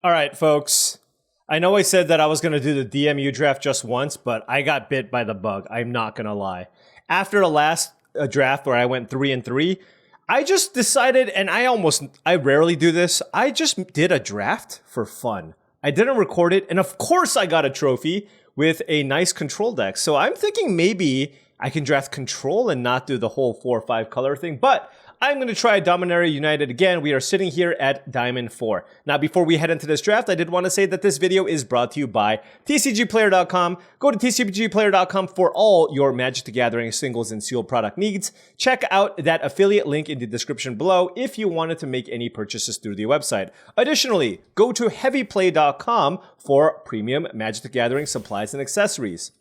All right, folks. I know I said that I was going to do the DMU draft just once, but I got bit by the bug. I'm not going to lie. After the last draft where I went 3-3, I just decided, and I rarely do this, I just did a draft for fun. I didn't record it, and of course I got a trophy with a nice control deck. So I'm thinking maybe I can draft control and not do the whole 4 or 5 color thing, but I'm going to try Dominaria United again. We are sitting here at Diamond 4. Now, before we head into this draft, I did want to say that this video is brought to you by TCGplayer.com. Go to TCGplayer.com for all your Magic the Gathering singles and sealed product needs. Check out that affiliate link in the description below if you wanted to make any purchases through the website. Additionally, go to HeavyPlay.com for premium Magic the Gathering supplies and accessories.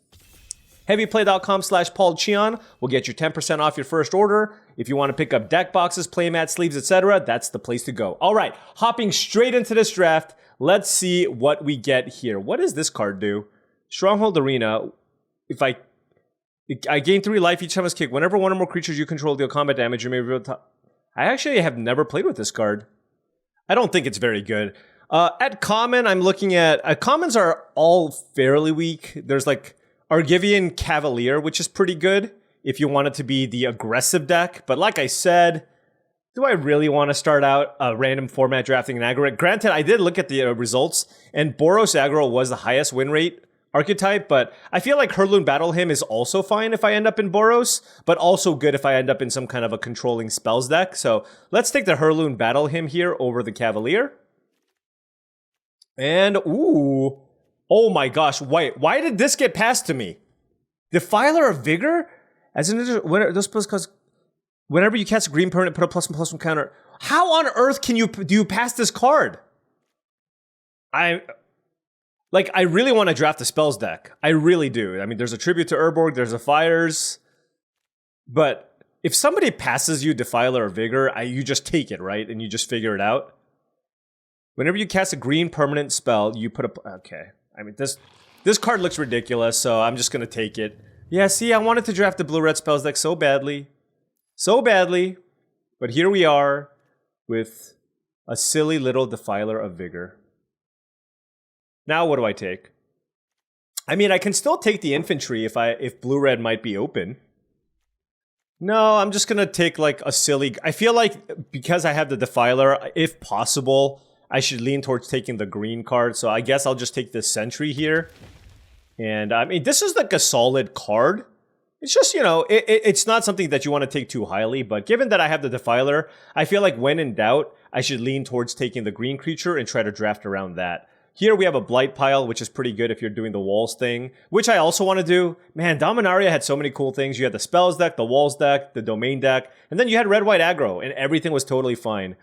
HeavyPlay.com/paulcheon will get you 10% off your first order. If you want to pick up deck boxes, playmat, sleeves, etc., that's the place to go. All right, hopping straight into this draft, let's see what we get here. What does this card do? Stronghold Arena. If I gain 3 life each time it's kicked. Whenever one or more creatures you control deal combat damage, you may reveal top. I actually have never played with this card. I don't think it's very good. At common, I'm looking at... commons are all fairly weak. There's like Argivian Cavalier, which is pretty good if you want it to be the aggressive deck. But like I said, do I really want to start out a random format drafting an aggro? Granted, I did look at the results, and Boros aggro was the highest win rate archetype, but I feel like Heirloom Battle Hymn is also fine if I end up in Boros, but also good if I end up in some kind of a controlling spells deck. So let's take the Heirloom Battle Hymn here over the Cavalier. And, ooh... oh my gosh, why did this get passed to me? Defiler of Vigor? Whenever you cast a green permanent, put a +1/+1 counter. How on earth do you pass this card? I really want to draft a spells deck. I really do. I mean, there's a Tribute to Urborg, there's a Fires. But if somebody passes you Defiler of Vigor, you just take it, right? And you just figure it out. Whenever you cast a green permanent spell, you put a... okay. I mean, this card looks ridiculous, so I'm just going to take it. Yeah, see, I wanted to draft the blue-red spells deck so badly. So badly. But here we are with a silly little Defiler of Vigor. Now what do I take? I mean, I can still take the infantry if blue-red might be open. No, I'm just going to take like a silly... I feel like because I have the Defiler, if possible... I should lean towards taking the green card, so I guess I'll just take this Sentry here. And, I mean, this is like a solid card. It's just, you know, it's not something that you want to take too highly, but given that I have the Defiler, I feel like when in doubt, I should lean towards taking the green creature and try to draft around that. Here we have a Blight Pile, which is pretty good if you're doing the Walls thing, which I also want to do. Man, Dominaria had so many cool things. You had the Spells deck, the Walls deck, the Domain deck, and then you had Red-White aggro, and everything was totally fine.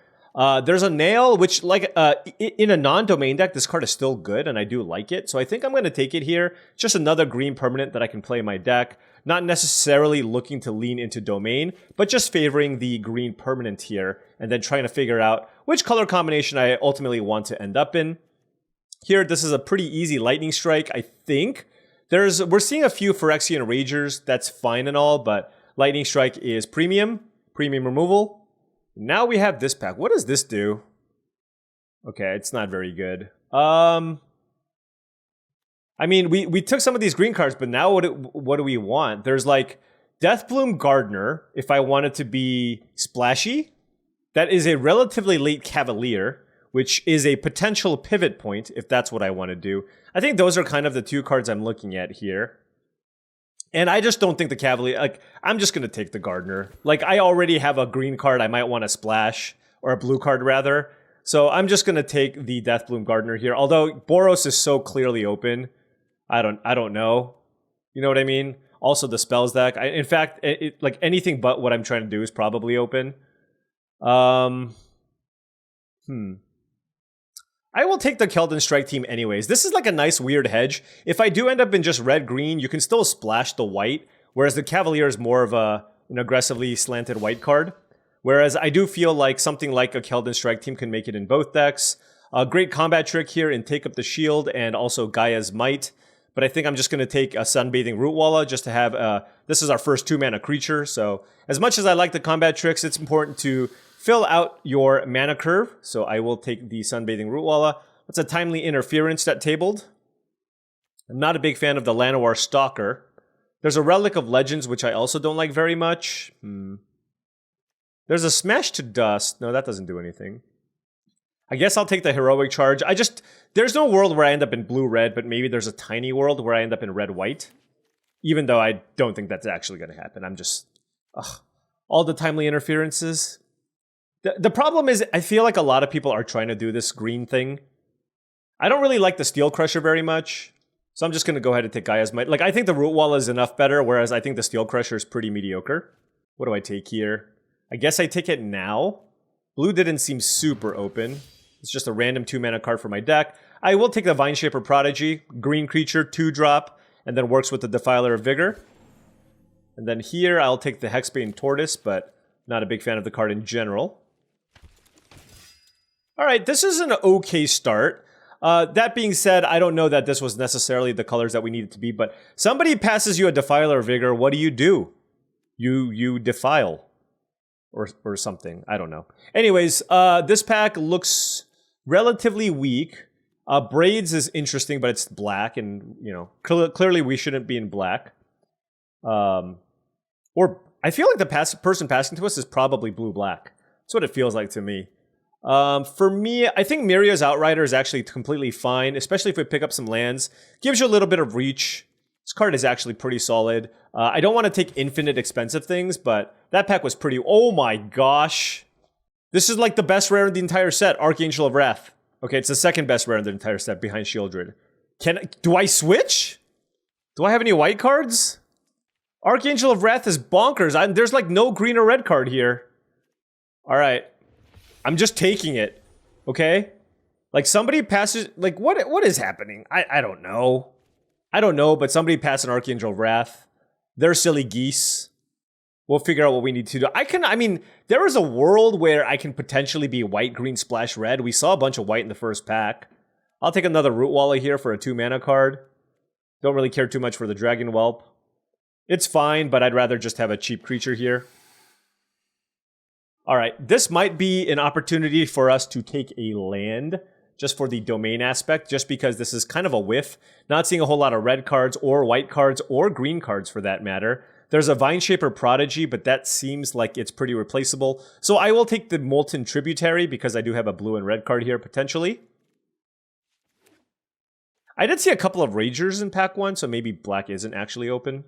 There's a Nail, which, like, in a non-domain deck, this card is still good, and I do like it. So I think I'm going to take it here. Just another green permanent that I can play in my deck. Not necessarily looking to lean into domain, but just favoring the green permanent here, and then trying to figure out which color combination I ultimately want to end up in. Here, this is a pretty easy Lightning Strike, I think. We're seeing a few Phyrexian Ragers. That's fine and all, but Lightning Strike is premium removal. Now we have this pack. What does this do? Okay, it's not very good. I mean, we took some of these green cards, but now what do we want? There's like Deathbloom Gardener, if I want it to be splashy. That is a relatively late Cavalier, which is a potential pivot point, if that's what I want to do. I think those are kind of the 2 cards I'm looking at here. And I just don't think the Cavalier... like, I'm just going to take the Gardener. Like, I already have a green card I might want to splash, or a blue card, rather. So I'm just going to take the Deathbloom Gardener here. Although Boros is so clearly open, I don't know. You know what I mean? Also, the Spells deck. In fact, like, anything but what I'm trying to do is probably open. I will take the Keldon Strike team anyways. This is like a nice weird hedge. If I do end up in just red-green, you can still splash the white, whereas the Cavalier is more of an aggressively slanted white card. Whereas I do feel like something like a Keldon Strike team can make it in both decks. A great combat trick here in Take Up the Shield and also Gaia's Might. But I think I'm just going to take a Sunbathing Rootwalla just to have... this is our first 2-mana creature, so as much as I like the combat tricks, it's important to fill out your mana curve. So I will take the Sunbathing Rootwalla. That's a Timely Interference that tabled. I'm not a big fan of the Llanowar Stalker. There's a Relic of Legends, which I also don't like very much. There's a Smash to Dust. No, that doesn't do anything. I guess I'll take the Heroic Charge. There's no world where I end up in blue-red, but maybe there's a tiny world where I end up in red-white. Even though I don't think that's actually going to happen. I'm just... all the Timely Interferences. The problem is, I feel like a lot of people are trying to do this green thing. I don't really like the Steel Crusher very much. So I'm just going to go ahead and take Gaia's Might. Like, I think the Root Wall is enough better, whereas I think the Steel Crusher is pretty mediocre. What do I take here? I guess I take it now. Blue didn't seem super open. It's just a random 2-mana card for my deck. I will take the Vineshaper Prodigy, green creature, 2-drop, and then works with the Defiler of Vigor. And then here, I'll take the Hexbane Tortoise, but not a big fan of the card in general. Alright, this is an okay start. That being said, I don't know that this was necessarily the colors that we needed to be, but somebody passes you a Defiler of Vigor, what do? You defile. Or something. I don't know. Anyways, this pack looks relatively weak. Braids is interesting, but it's black, and, you know, clearly we shouldn't be in black. Or I feel like the person passing to us is probably blue-black. That's what it feels like to me. For me, I think Miria's Outrider is actually completely fine, especially if we pick up some lands. Gives you a little bit of reach. This card is actually pretty solid. I don't want to take infinite expensive things, but that pack was pretty... Oh my gosh. This is like the best rare in the entire set, Archangel of Wrath. Okay, it's the second best rare in the entire set behind Shieldred. Do I switch? Do I have any white cards? Archangel of Wrath is bonkers. There's like no green or red card here. Alright. I'm just taking it. Okay? Like somebody passes... Like what is happening? I don't know. I don't know, but somebody passed an Archangel of Wrath. They're silly geese. We'll figure out what we need to do. I mean, there is a world where I can potentially be white, green, splash, red. We saw a bunch of white in the first pack. I'll take another Root Walla here for a 2-mana card. Don't really care too much for the Dragon Whelp. It's fine, but I'd rather just have a cheap creature here. Alright, this might be an opportunity for us to take a land, just for the domain aspect, just because this is kind of a whiff. Not seeing a whole lot of red cards, or white cards, or green cards for that matter. There's a Vineshaper Prodigy, but that seems like it's pretty replaceable. So I will take the Molten Tributary, because I do have a blue and red card here, potentially. I did see a couple of Ragers in pack 1, so maybe black isn't actually open.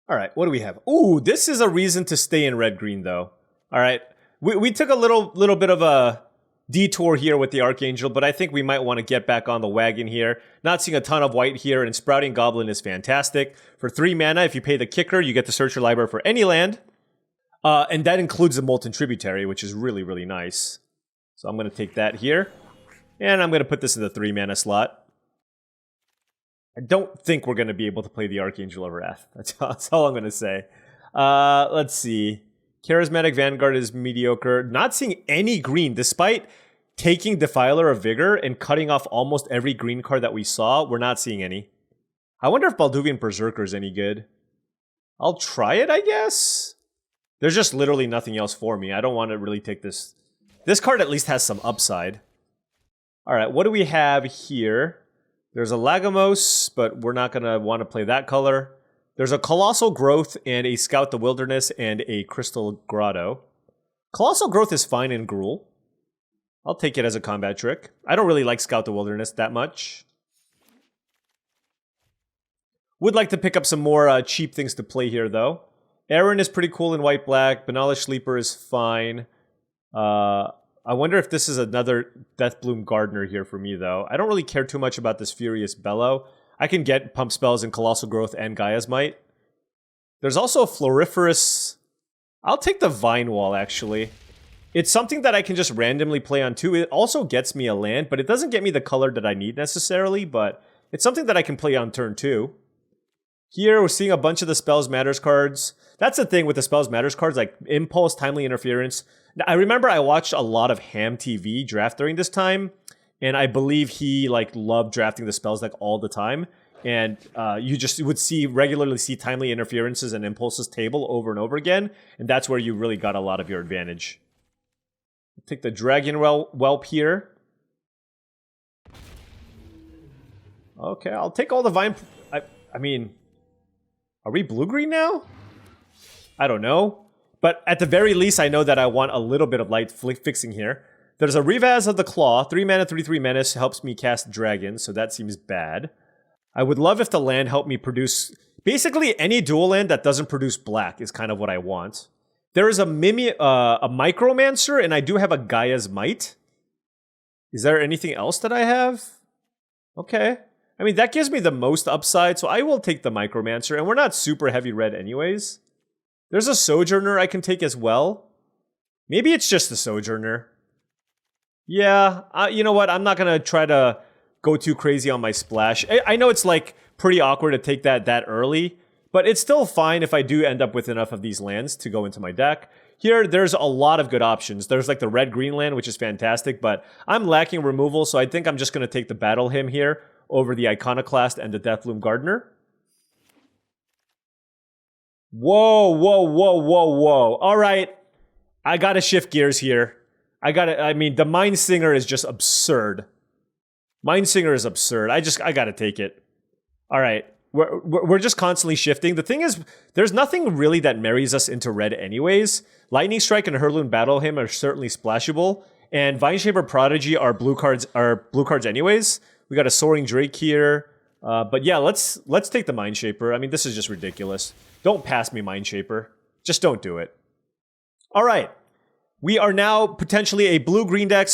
Alright, what do we have? Ooh, this is a reason to stay in red-green, though. Alright, we took a little bit of a detour here with the Archangel, but I think we might want to get back on the wagon here. Not seeing a ton of white here, and Sprouting Goblin is fantastic. For 3 mana, if you pay the kicker, you get to search your library for any land. And that includes the Molten Tributary, which is really, really nice. So I'm going to take that here. And I'm going to put this in the 3 mana slot. I don't think we're going to be able to play the Archangel of Wrath. That's all I'm going to say. Let's see. Charismatic Vanguard is mediocre. Not seeing any green, despite taking Defiler of Vigor and cutting off almost every green card that we saw. We're not seeing any. I wonder if Balduvian Berserker is any good. I'll try it, I guess. There's just literally nothing else for me. I don't want to really take this. This card at least has some upside. Alright, what do we have here? There's a Lagomos, but we're not going to want to play that color. There's a Colossal Growth and a Scout the Wilderness and a Crystal Grotto. Colossal Growth is fine in Gruul. I'll take it as a combat trick. I don't really like Scout the Wilderness that much. Would like to pick up some more cheap things to play here, though. Aaron is pretty cool in white-black. Banalish Sleeper is fine. I wonder if this is another Deathbloom Gardener here for me, though. I don't really care too much about this Furious Bellow. I can get Pump Spells in Colossal Growth and Gaia's Might. There's also a Floriferous... I'll take the Vine Wall, actually. It's something that I can just randomly play on, too. It also gets me a land, but it doesn't get me the color that I need, necessarily, but it's something that I can play on turn 2. Here, we're seeing a bunch of the Spells Matters cards. That's the thing with the Spells Matters cards, like Impulse, Timely Interference. Now, I remember I watched a lot of haumphmtg draft during this time, and I believe he loved drafting the spells all the time. And you just would regularly see Timely Interferences and Impulses table over and over again, and that's where you really got a lot of your advantage. Take the Dragon Whelp here. Okay, I'll take all the Vine... I mean... Are we blue-green now? I don't know. But at the very least, I know that I want a little bit of light fixing here. There's a Revaz of the Claw. 3 mana, 3/3 Menace helps me cast Dragon, so that seems bad. I would love if the land helped me produce... Basically, any dual land that doesn't produce black is kind of what I want. There is a Micromancer, and I do have a Gaia's Might. Is there anything else that I have? Okay. I mean, that gives me the most upside, so I will take the Micromancer, and we're not super heavy red anyways. There's a Sojourner I can take as well. Maybe it's just the Sojourner. Yeah, you know what? I'm not going to try to go too crazy on my splash. I know it's like pretty awkward to take that early, but it's still fine if I do end up with enough of these lands to go into my deck. Here, there's a lot of good options. There's like the red-green land, which is fantastic, but I'm lacking removal, so I think I'm just going to take the Battle Hymn here over the Iconoclast and the Deathloom Gardener. Whoa, whoa, whoa, whoa, whoa. All right, I got to shift gears here. I mean, the Mind Singer is just absurd. Mind Singer is absurd. I got to take it. All right. We're just constantly shifting. The thing is, there's nothing really that marries us into red anyways. Lightning Strike and Heirloom Battle Hymn are certainly splashable, and Vineshaper Prodigy are blue cards anyways. We got a Soaring Drake here. But yeah, let's take the Mineshaper. I mean, this is just ridiculous. Don't pass me Mineshaper. Just don't do it. All right. We are now potentially a blue-green deck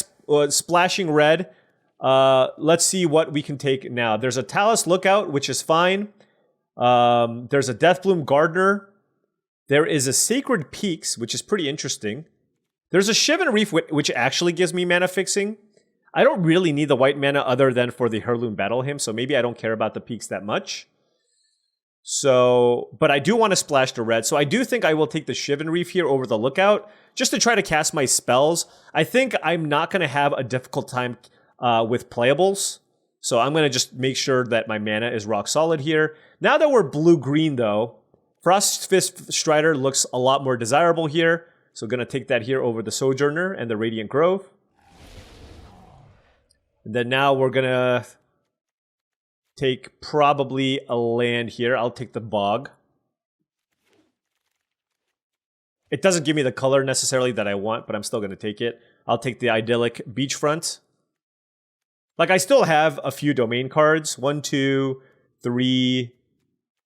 splashing red. Let's see what we can take now. There's a Talus Lookout, which is fine. There's a Deathbloom Gardener. There is a Sacred Peaks, which is pretty interesting. There's a Shivan Reef, which actually gives me mana fixing. I don't really need the white mana other than for the Heirloom Battle Hymn, so maybe I don't care about the peaks that much. So, but I do want to splash the red, so I do think I will take the Shivan Reef here over the Lookout, just to try to cast my spells. I think I'm not going to have a difficult time with playables, so I'm going to just make sure that my mana is rock solid here. Now that we're blue-green, though, Frostfist Strider looks a lot more desirable here, so going to take that here over the Sojourner and the Radiant Grove. And then now we're going to take probably a land here. I'll take the Bog. It doesn't give me the color necessarily that I want, but I'm still going to take it. I'll take the Idyllic Beachfront. Like, I still have a few domain cards. 1, 2, 3,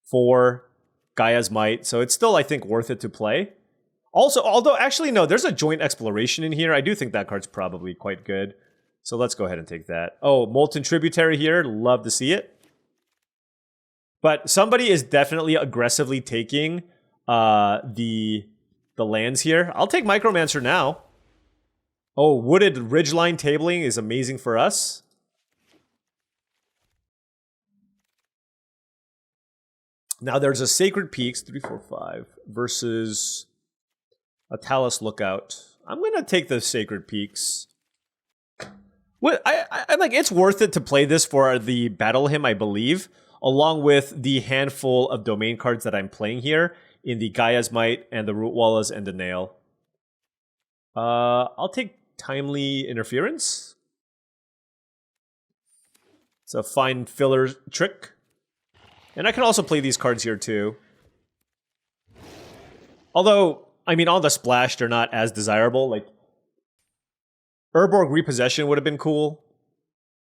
4, Gaia's Might. So it's still, I think, worth it to play. Also, although, actually, no, there's a Joint Exploration in here. I do think that card's probably quite good. So let's go ahead and take that. Oh, Molten Tributary here. Love to see it. But somebody is definitely aggressively taking the lands here. I'll take Micromancer now. Oh, Wooded Ridgeline Tabling is amazing for us. Now there's a Sacred Peaks, 3, 4, 5, versus a Talus Lookout. I'm going to take the Sacred Peaks. I like, it's worth it to play this for the Battle Hymn, I believe, along with the handful of domain cards that I'm playing here in the Gaia's Might and the Root Wallas and the Nail. I'll take Timely Interference. It's a fine filler trick. And I can also play these cards here too. Although, I mean, on the splash, they're not as desirable. Like, Urborg Repossession would have been cool.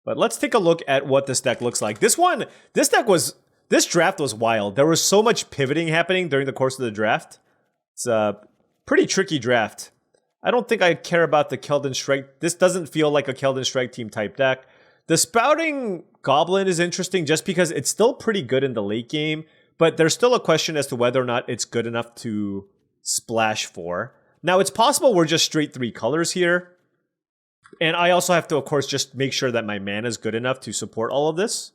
But let's take a look at what this deck looks like. This draft was wild. There was so much pivoting happening during the course of the draft. It's a pretty tricky draft. I don't think I care about the Keldon Strike. This doesn't feel like a Keldon Strike team type deck. The Spouting Goblin is interesting just because it's still pretty good in the late game, but there's still a question as to whether or not it's good enough to splash for. Now, it's possible we're just straight 3 colors here. And I also have to, of course, just make sure that my mana is good enough to support all of this.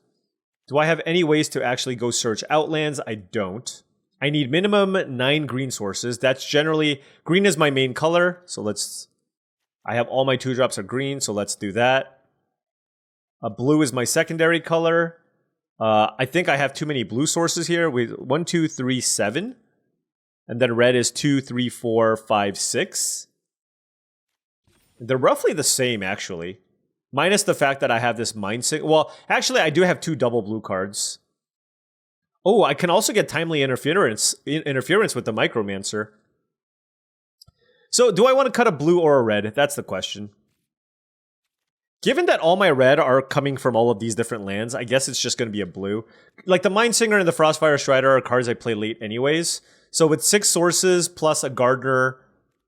Do I have any ways to actually go search Outlands? I don't. I need minimum 9 green sources. That's generally... Green is my main color, so let's... I have all my 2-drops are green, so let's do that. Blue is my secondary color. I think I have too many blue sources here. 1, 2, 3, 7. And then red is 2, 3, 4, 5, 6. They're roughly the same, actually. Minus the fact that I have this Mind Signal. Well, actually, I do have 2 double blue cards. Oh, I can also get Timely Interference with the Micromancer. So, do I want to cut a blue or a red? That's the question. Given that all my red are coming from all of these different lands, I guess it's just going to be a blue. Like, the Mind Singer and the Frostfire Strider are cards I play late anyways. So, with 6 sources plus a Gardener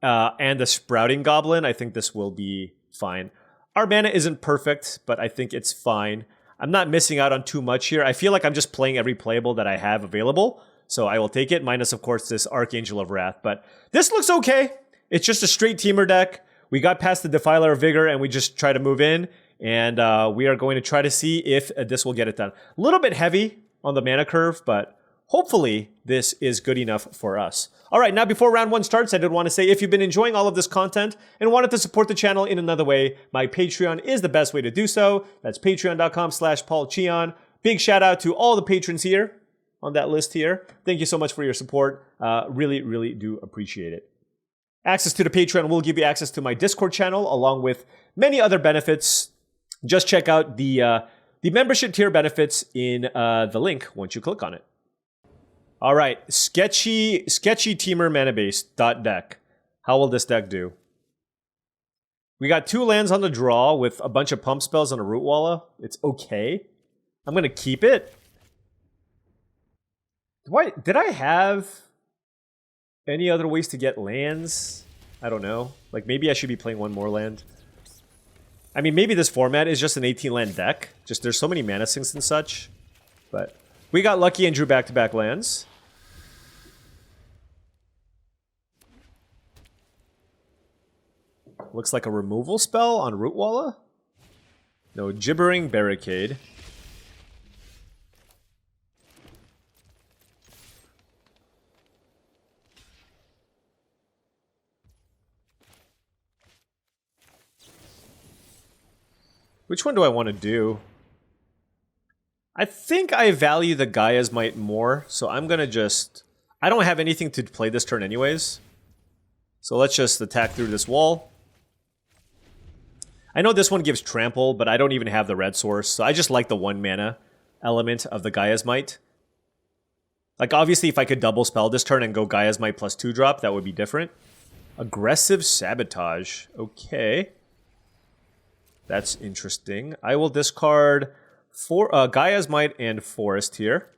and a Sprouting Goblin, I think this will be fine. Our mana isn't perfect, but I think it's fine. I'm not missing out on too much here. I feel like I'm just playing every playable that I have available, so I will take it, minus, of course, this Archangel of Wrath. But this looks okay. It's just a straight Teamer deck. We got past the Defiler of Vigor, and we just try to move in, and we are going to try to see if this will get it done. A little bit heavy on the mana curve, but hopefully this is good enough for us. All right, now before round 1 starts, I did want to say if you've been enjoying all of this content and wanted to support the channel in another way, my Patreon is the best way to do so. That's patreon.com/paulcheon. Big shout out to all the patrons here on that list here. Thank you so much for your support. Really, really do appreciate it. Access to the Patreon will give you access to my Discord channel along with many other benefits. Just check out the membership tier benefits in the link once you click on it. All right, sketchy Teamer mana base deck. How will this deck do? We got 2 lands on the draw with a bunch of pump spells and a Root Walla. It's okay. I'm gonna keep it. Did I have any other ways to get lands? I don't know. Like, maybe I should be playing 1 more land. I mean, maybe this format is just an 18-land deck. Just there's so many mana sinks and such. But we got lucky and drew back-to-back lands. Looks like a removal spell on Root Walla. No, Gibbering Barricade. Which one do I want to do? I think I value the Gaia's Might more, so I'm gonna just... I don't have anything to play this turn anyways. So let's just attack through this wall. I know this one gives Trample, but I don't even have the red source, so I just like the 1 mana element of the Gaia's Might. Like, obviously, if I could double spell this turn and go Gaia's Might plus 2-drop, that would be different. Aggressive Sabotage. Okay. That's interesting. I will discard Gaia's Might and Forest here.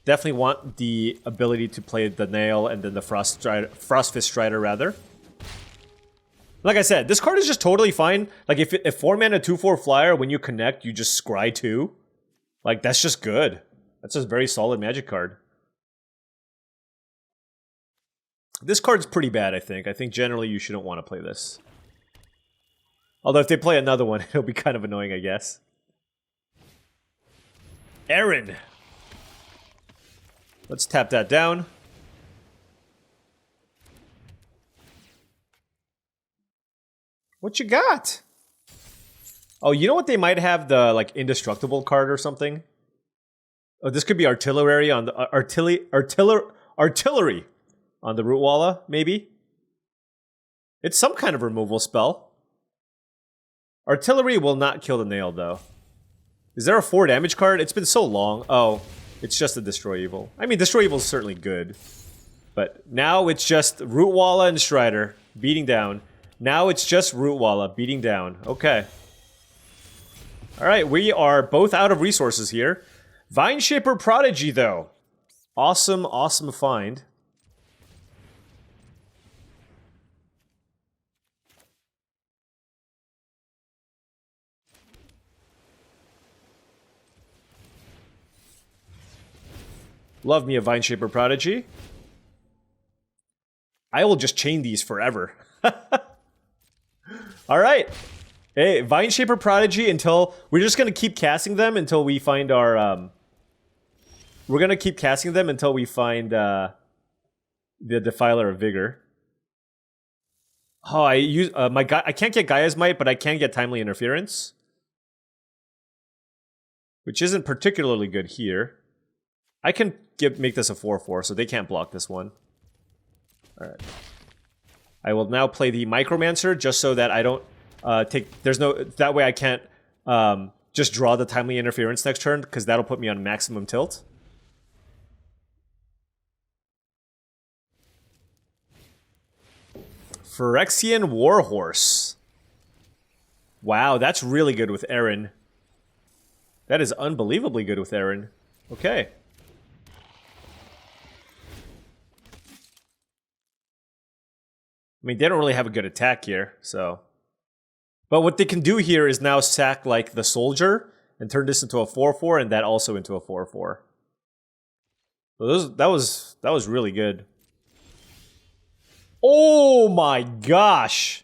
Definitely want the ability to play the Nail and then the Frostfist Strider, rather. Like I said, this card is just totally fine. Like, if 4 mana 2/4 flyer, when you connect, you just scry 2. Like, that's just good. That's a very solid Magic card. This card's pretty bad, I think. I think generally you shouldn't want to play this. Although if they play another one, it'll be kind of annoying, I guess. Aaron. Let's tap that down. What you got? Oh, you know what? They might have the, like, Indestructible card or something. Oh, this could be Artillery on the... Artillery on the Root Walla, maybe? It's some kind of removal spell. Artillery will not kill the Nail, though. Is there a 4 damage card? It's been so long. Oh, it's just a Destroy Evil. I mean, Destroy Evil is certainly good. But now it's just Root Walla and Strider beating down. Now it's just Root Walla beating down. Okay. Alright, we are both out of resources here. Vineshaper Prodigy, though. Awesome, awesome find. Love me a Vineshaper Prodigy. I will just chain these forever. Alright. Hey, Vineshaper Prodigy until... We're just gonna keep casting them until we find our... We're gonna keep casting them until we find the Defiler of Vigor. Oh, I can't get Gaia's Might, but I can get Timely Interference. Which isn't particularly good here. I can make this a 4/4, so they can't block this one. Alright. I will now play the Micromancer just so that I don't that way I can't just draw the Timely Interference next turn, because that'll put me on maximum tilt. Phyrexian Warhorse. Wow, that's really good with Aaron. That is unbelievably good with Aaron. Okay. I mean, they don't really have a good attack here, so... But what they can do here is now sack, like, the Soldier and turn this into a 4/4 and that also into a 4/4. So that was really good. Oh my gosh!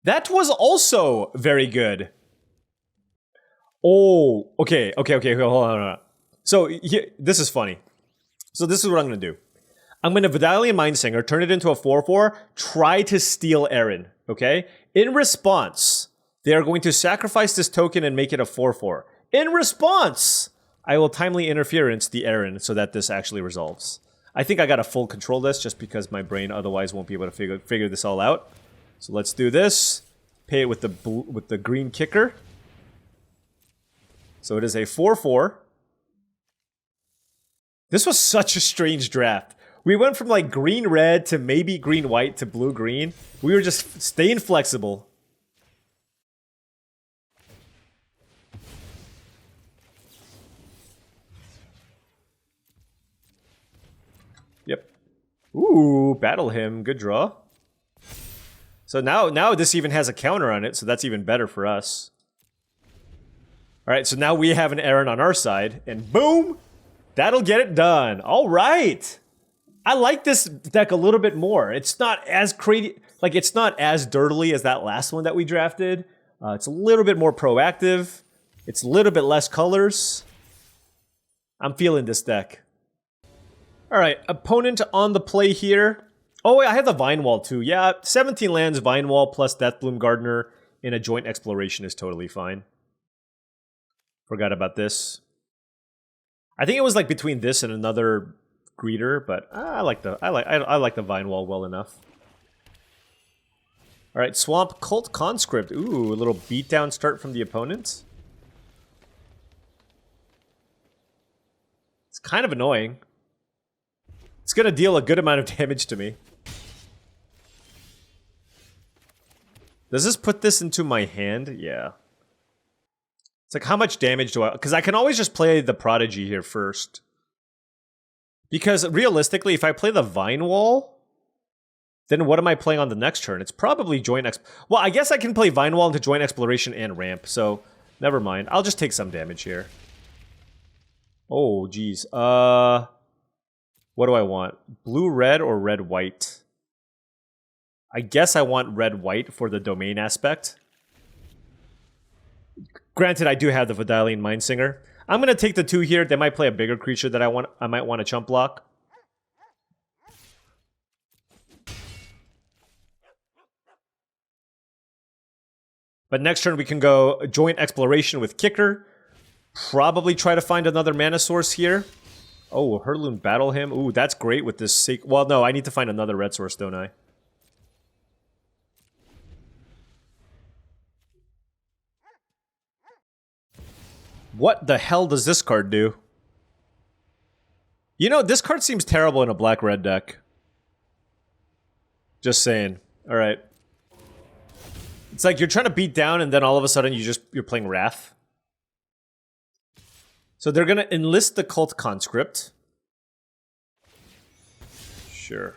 That was also very good. Oh, okay, hold on. So, this is funny. So this is what I'm going to do. I'm going to Vidalian Mindsinger, turn it into a 4/4, try to steal Aaron, okay? In response, they are going to sacrifice this token and make it a 4/4. In response, I will Timely Interference the Aaron so that this actually resolves. I think I got to full control this just because my brain otherwise won't be able to figure this all out. So let's do this. Pay it with the green kicker. So it is a 4/4. This was such a strange draft. We went from like green-red to maybe green-white to blue-green. We were just staying flexible. Yep. Ooh, battle him. Good draw. So now this even has a counter on it, so that's even better for us. Alright, so now we have an Aaron on our side, and boom! That'll get it done. Alright! I like this deck a little bit more. It's not as crazy, like it's not as dirtily as that last one that we drafted. It's a little bit more proactive. It's a little bit less colors. I'm feeling this deck. Alright, opponent on the play here. Oh wait, I have the Vine Wall too. Yeah, 17 lands, Vine Wall plus Deathbloom Gardener in a joint exploration is totally fine. Forgot about this. I think it was like between this and another greeter, but I like the Vine Wall well enough. All right, Swamp Cult Conscript. Ooh, a little beatdown start from the opponent. It's kind of annoying. It's gonna deal a good amount of damage to me. Does this put this into my hand? Yeah. It's like, how much damage do I... Because I can always just play the Prodigy here first. Because realistically, if I play the Vine Wall, then what am I playing on the next turn? It's probably Joint Well, I guess I can play Vine Wall into Joint Exploration and Ramp, so never mind. I'll just take some damage here. Oh, geez. What do I want? Blue-red or red-white? I guess I want red-white for the domain aspect. Granted, I do have the Vidalian Mindsinger. I'm going to take the 2 here. They might play a bigger creature that I might want to chump block. But next turn we can go Joint Exploration with Kicker. Probably try to find another mana source here. Oh, Hurloon battle him. Ooh, that's great with this... Well, no, I need to find another red source, don't I? What the hell does this card do? You know, this card seems terrible in a black-red deck. Just saying. Alright. It's like you're trying to beat down and then all of a sudden you're playing Wrath. So they're gonna enlist the Cult Conscript. Sure.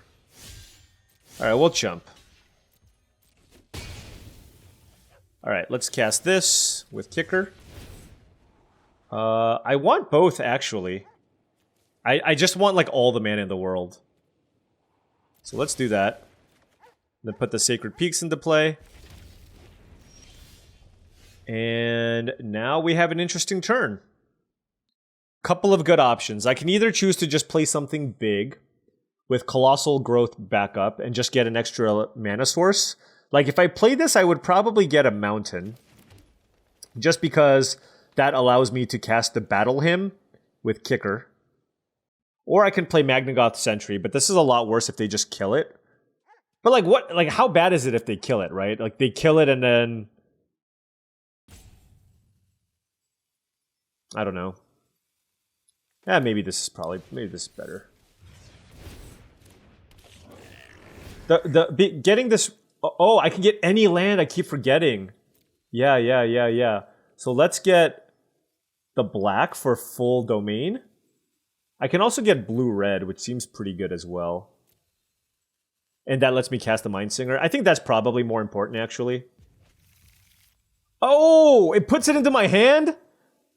Alright, we'll chump. Alright, let's cast this with Kicker. I want both, actually. I just want, like, all the mana in the world. So let's do that. Then put the Sacred Peaks into play. And now we have an interesting turn. Couple of good options. I can either choose to just play something big with Colossal Growth backup and just get an extra mana source. Like, if I play this, I would probably get a Mountain. Just because... that allows me to cast the Battle Hymn with Kicker. Or I can play Magnagoth Sentry, but this is a lot worse if they just kill it. But like what? Like how bad is it if they kill it? Right? Like they kill it and then I don't know. Yeah, maybe this is better. Getting this. Oh, I can get any land. I keep forgetting. Yeah. So let's get the black for full domain. I can also get blue-red, which seems pretty good as well. And that lets me cast the Mind Singer. I think that's probably more important, actually. Oh, it puts it into my hand?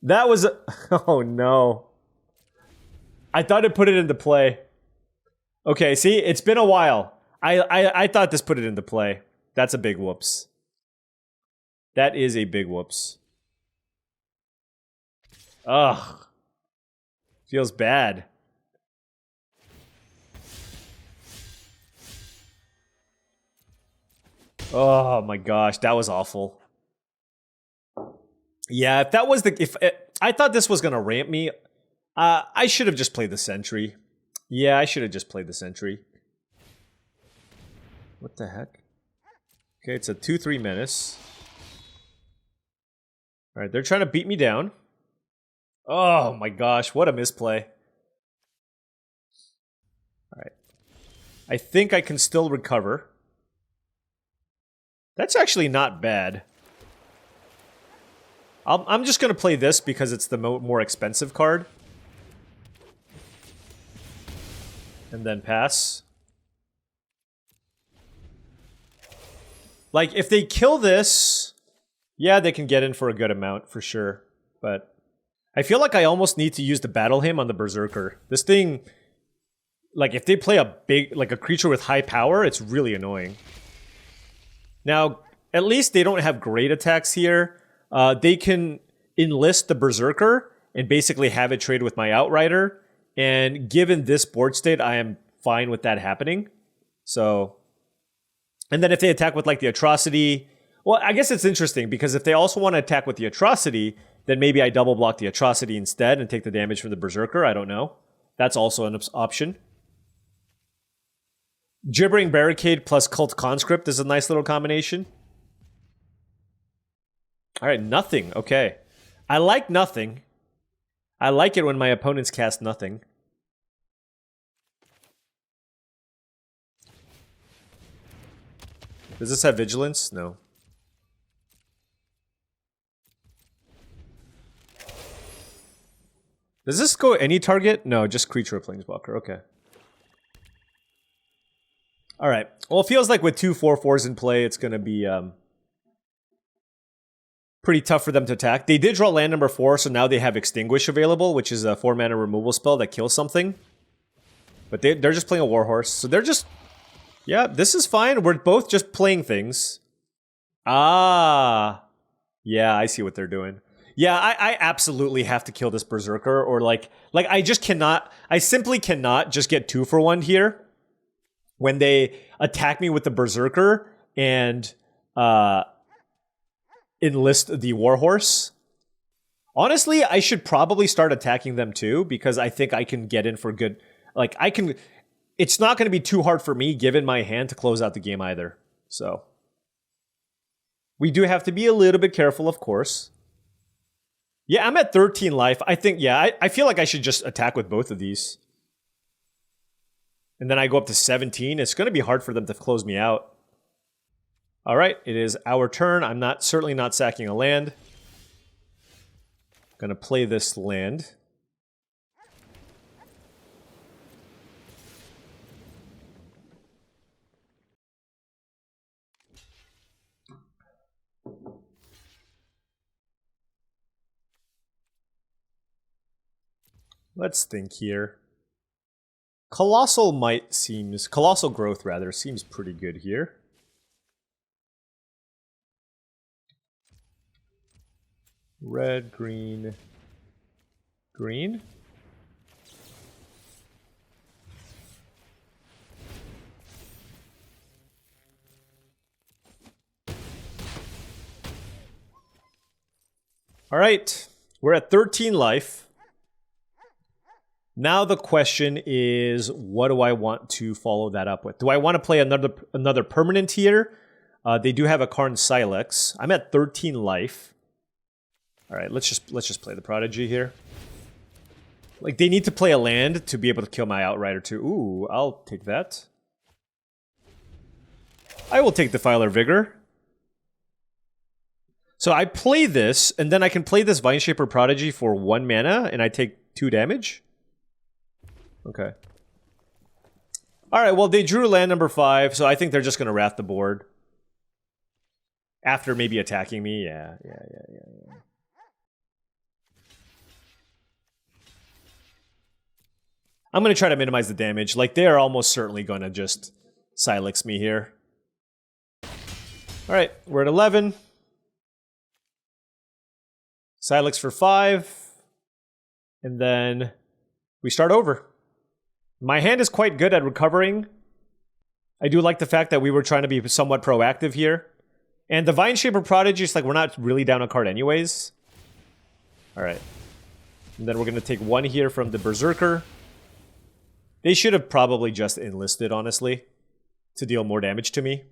That was... Oh, no. I thought it put it into play. Okay, see? It's been a while. I thought this put it into play. That's a big whoops. That is a big whoops. Ugh. Feels bad. Oh my gosh, that was awful. Yeah, if that was I thought this was gonna ramp me, I should have just played the Sentry. Yeah, I should have just played the Sentry. What the heck? Okay, it's a 2/3 menace. Alright, they're trying to beat me down. Oh my gosh, what a misplay. Alright. I think I can still recover. That's actually not bad. I'm just going to play this because it's the more expensive card. And then pass. Like, if they kill this, yeah, they can get in for a good amount, for sure. But I feel like I almost need to use the Battle Hymn on the Berserker. This thing, like, if they play a creature with high power, it's really annoying. Now, at least they don't have great attacks here. They can enlist the Berserker and basically have it trade with my Outrider. And given this board state, I am fine with that happening. So, and then if they attack with like the Atrocity, well, I guess it's interesting because if they also want to attack with the Atrocity, then maybe I double block the Atrocity instead and take the damage from the Berserker. I don't know. That's also an option. Gibbering Barricade plus Cult Conscript is a nice little combination. Alright, nothing. Okay. I like nothing. I like it when my opponents cast nothing. Does this have Vigilance? No. Does this go any target? No, just creature or planeswalker. Okay. Alright. Well, it feels like with 2 4/4s in play, it's going to be pretty tough for them to attack. They did draw land number 4, so now they have Extinguish available, which is a 4-mana removal spell that kills something. But they're just playing a Warhorse, so they're just... Yeah, this is fine. We're both just playing things. Ah. Yeah, I see what they're doing. Yeah, I absolutely have to kill this Berserker, or like I just cannot... I simply cannot just get 2 for 1 here when they attack me with the Berserker and enlist the Warhorse. Honestly, I should probably start attacking them too, because I think I can get in for good... Like, I can... It's not going to be too hard for me, given my hand, to close out the game either. So, we do have to be a little bit careful, of course. Yeah, I'm at 13 life. I think, yeah, I feel like I should just attack with both of these. And then I go up to 17. It's going to be hard for them to close me out. All right, it is our turn. I'm certainly not sacking a land. Going to play this land. Let's think here. Colossal Growth rather seems pretty good here. Red, green, green. All right, we're at 13 life. Now the question is, what do I want to follow that up with? Do I want to play another permanent here? They do have a Karn Silex. I'm at 13 life. All right, let's just play the Prodigy here. Like, they need to play a land to be able to kill my Outrider too. Ooh, I'll take that. I will take Defiler Vigor. So I play this, and then I can play this Vineshaper Prodigy for 1 mana, and I take 2 damage? Okay. Alright, well, they drew land number 5, so I think they're just going to wrath the board. After maybe attacking me, yeah. I'm going to try to minimize the damage. Like, they are almost certainly going to just Silex me here. Alright, we're at 11. Silex for 5. And then we start over. My hand is quite good at recovering. I do like the fact that we were trying to be somewhat proactive here. And the Vineshaper Prodigy is like, we're not really down a card anyways. Alright. And then we're going to take 1 here from the Berserker. They should have probably just enlisted, honestly, to deal more damage to me.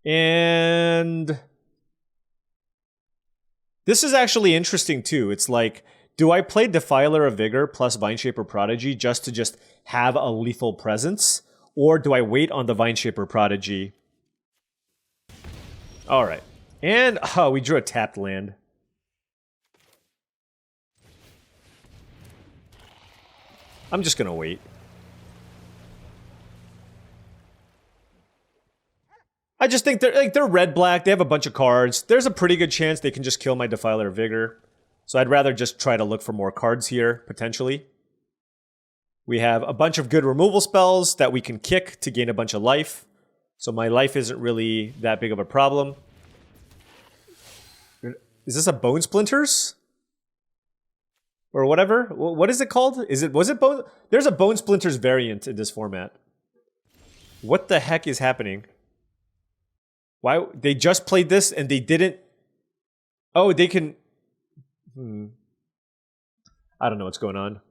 And this is actually interesting too. It's like, do I play Defiler of Vigor plus Vineshaper Prodigy just to have a lethal presence? Or do I wait on the Vineshaper Prodigy? Alright. And, oh, we drew a tapped land. I'm just gonna wait. I just think they're red-black, they have a bunch of cards. There's a pretty good chance they can just kill my Defiler of Vigor. So I'd rather just try to look for more cards here, potentially. We have a bunch of good removal spells that we can kick to gain a bunch of life. So my life isn't really that big of a problem. Is this a Bone Splinters? Or whatever? What is it called? Was it Bone? There's a Bone Splinters variant in this format. What the heck is happening? Why? They just played this and they didn't... Oh, they can... I don't know what's going on.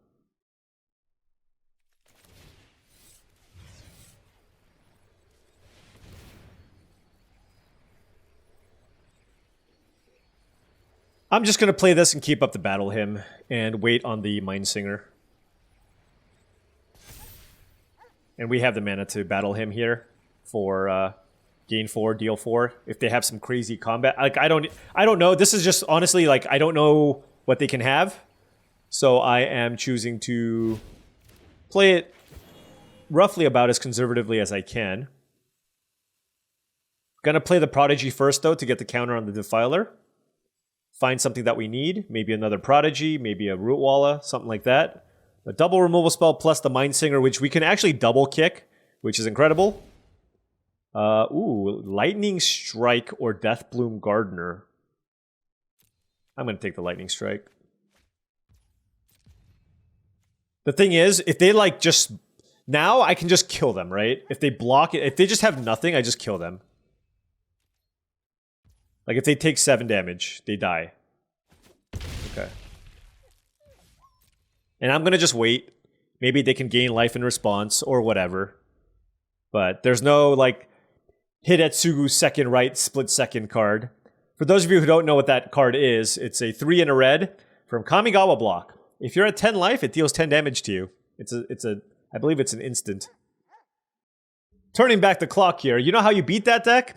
I'm just going to play this and keep up the battle hymn and wait on the Mind Singer. And we have the mana to battle him here for gain 4, deal 4. If they have some crazy combat, like I don't know. This is just honestly like I don't know what they can have, so I am choosing to play it roughly about as conservatively as I can. Gonna play the Prodigy first though to get the counter on the Defiler. Find something that we need, maybe another Prodigy, maybe a Rootwalla, something like that. A double removal spell plus the Mind Singer, which we can actually double kick, which is incredible. Ooh, Lightning Strike or Deathbloom Gardener. I'm going to take the Lightning Strike. The thing is, if they like just... Now I can just kill them, right? If they block it, if they just have nothing, I just kill them. Like if they take 7 damage, they die. Okay. And I'm going to just wait. Maybe they can gain life in response or whatever. But there's no like Hidetsugu second right split second card. For those of you who don't know what that card is, it's a 3 and a red from Kamigawa block. If you're at 10 life, it deals 10 damage to you. I believe it's an instant. Turning back the clock here, you know how you beat that deck?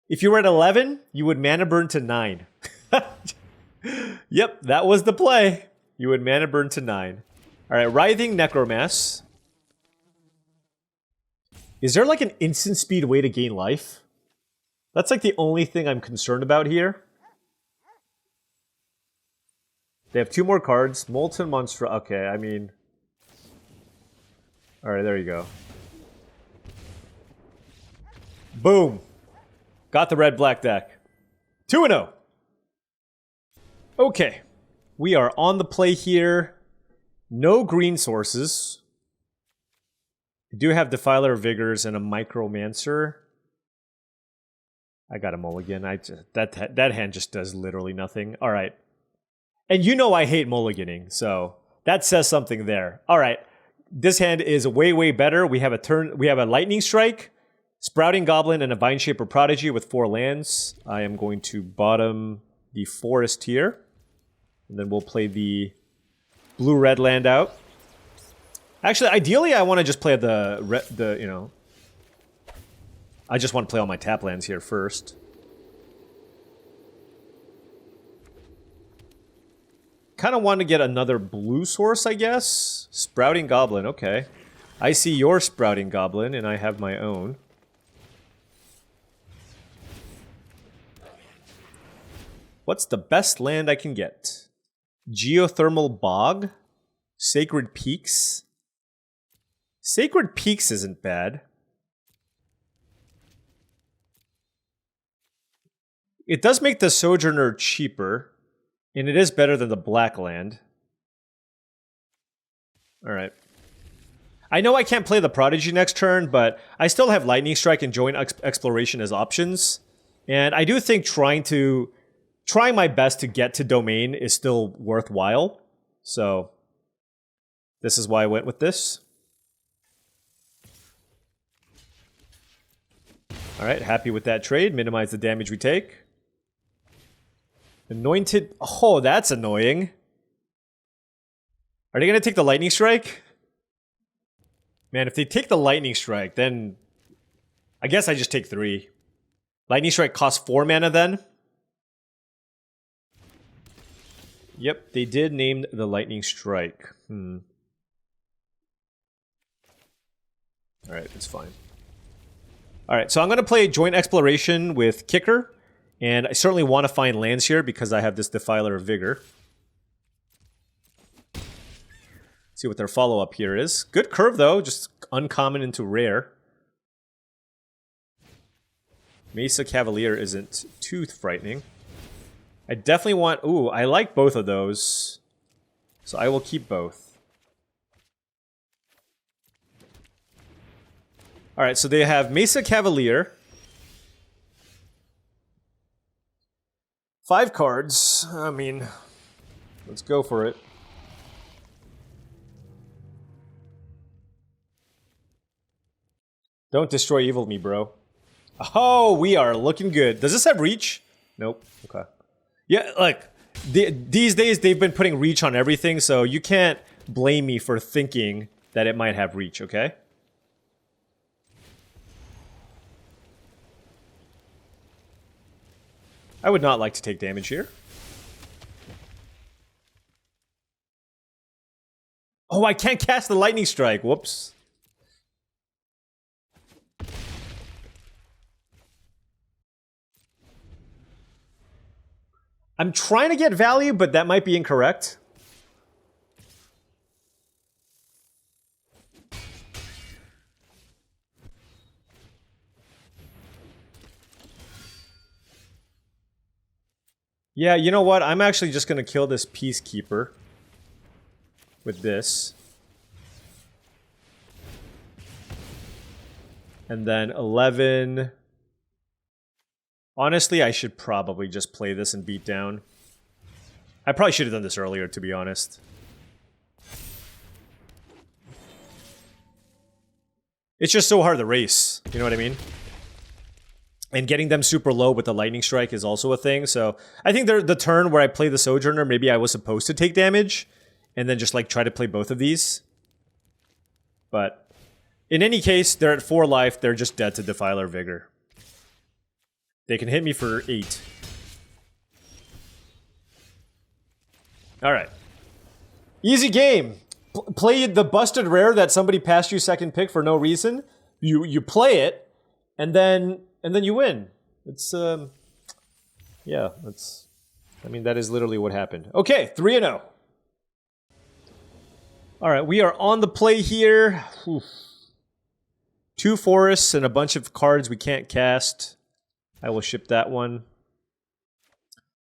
If you were at 11, you would mana burn to 9. Yep, that was the play. You would mana burn to 9. Alright, Writhing Necromass. Is there like an instant speed way to gain life? That's like the only thing I'm concerned about here. They have 2 more cards. Molten Monster. Okay, I mean... Alright, there you go. Boom! Got the red-black deck. 2-0. Okay. We are on the play here. No green sources. I do have Defiler of Vigors and a Micromancer. I got a mulligan. That hand just does literally nothing. Alright. And you know I hate mulliganing, so that says something there. All right, this hand is way, way better. We have a Lightning Strike, Sprouting Goblin, and a Vine Shaper Prodigy with 4 lands. I am going to bottom the Forest here, and then we'll play the blue-red land out. Actually, ideally, I want to just play you know, I just want to play all my tap lands here first. Kind of want to get another blue source, I guess. Sprouting Goblin, okay. I see your Sprouting Goblin, and I have my own. What's the best land I can get? Geothermal Bog? Sacred Peaks? Sacred Peaks isn't bad. It does make the Sojourner cheaper. And it is better than the black land. Alright. I know I can't play the Prodigy next turn, but I still have Lightning Strike and Joint Exploration as options. And I do think trying my best to get to Domain is still worthwhile. So, this is why I went with this. Alright, happy with that trade. Minimize the damage we take. Anointed... Oh, that's annoying. Are they going to take the Lightning Strike? Man, if they take the Lightning Strike, then... I guess I just take 3. Lightning Strike costs 4 mana then? Yep, they did name the Lightning Strike. Alright, it's fine. Alright, so I'm going to play Joint Exploration with Kicker. And I certainly want to find lands here because I have this Defiler of Vigor. See what their follow-up here is. Good curve, though. Just uncommon into rare. Mesa Cavalier isn't too frightening. I definitely want... Ooh, I like both of those. So I will keep both. Alright, so they have Mesa Cavalier. 5 cards. I mean, let's go for it. Don't destroy evil me, bro. Oh, we are looking good. Does this have reach? Nope. Okay. Yeah, like, these days they've been putting reach on everything, so you can't blame me for thinking that it might have reach, okay? I would not like to take damage here. Oh, I can't cast the Lightning Strike. Whoops. I'm trying to get value, but that might be incorrect. Yeah, you know what? I'm actually just going to kill this Peacekeeper with this. And then 11. Honestly, I should probably just play this and beat down. I probably should have done this earlier, to be honest. It's just so hard to race. You know what I mean? And getting them super low with the Lightning Strike is also a thing. So I think the turn where I play the Sojourner, maybe I was supposed to take damage. And then just like try to play both of these. But in any case, they're at 4 life. They're just dead to Defiler Vigor. They can hit me for 8. Alright. Easy game. Play the busted rare that somebody passed you second pick for no reason. You play it, and then you win. It's yeah, I mean that is literally what happened. Okay, 3-0. Alright, we are on the play here. Oof. 2 forests and a bunch of cards we can't cast. I will ship that one.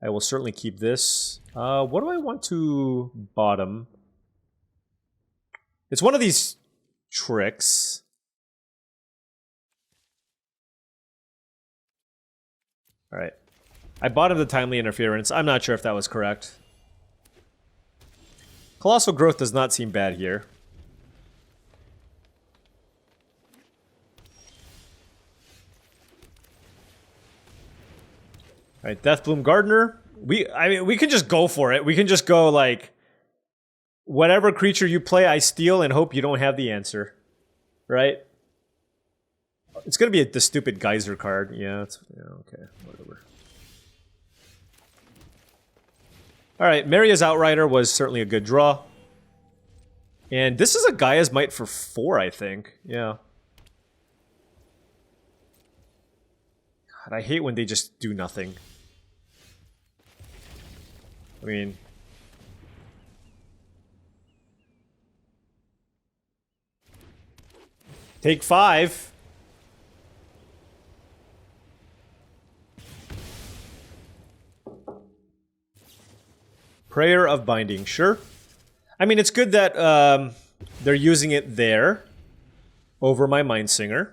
I will certainly keep this. What do I want to bottom? It's one of these tricks. Alright. I bottomed the Timely Interference. I'm not sure if that was correct. Colossal Growth does not seem bad here. Alright, Deathbloom Gardener. I mean, we can just go for it. We can just go, like, whatever creature you play, I steal and hope you don't have the answer. Right? It's gonna be the stupid Geyser card. Yeah, okay, whatever. Alright, Maria's Outrider was certainly a good draw. And this is a Gaia's Might for 4, I think. Yeah. God, I hate when they just do nothing. I mean... Take 5. Prayer of Binding, sure. I mean, it's good that they're using it there over my Mindsinger.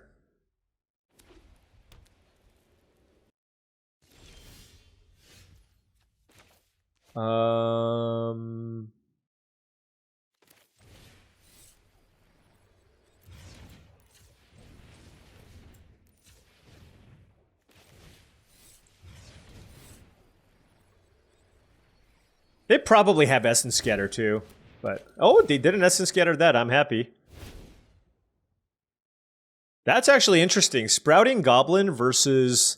They probably have Essence Scatter too, but oh, they did an Essence Scatter that. I'm happy. That's actually interesting. Sprouting Goblin versus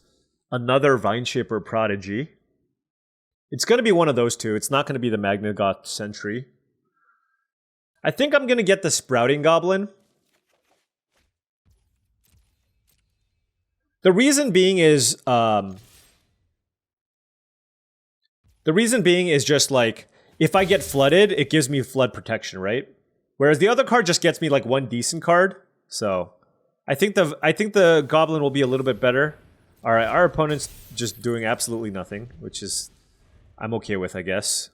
another Vineshaper Prodigy. It's going to be one of those two. It's not going to be the Magnagoth Sentry. I think I'm going to get the Sprouting Goblin. The reason being is just like, if I get flooded, it gives me flood protection, right? Whereas the other card just gets me like one decent card. So I think the Goblin will be a little bit better. All right, our opponent's just doing absolutely nothing, which is I'm okay with, I guess.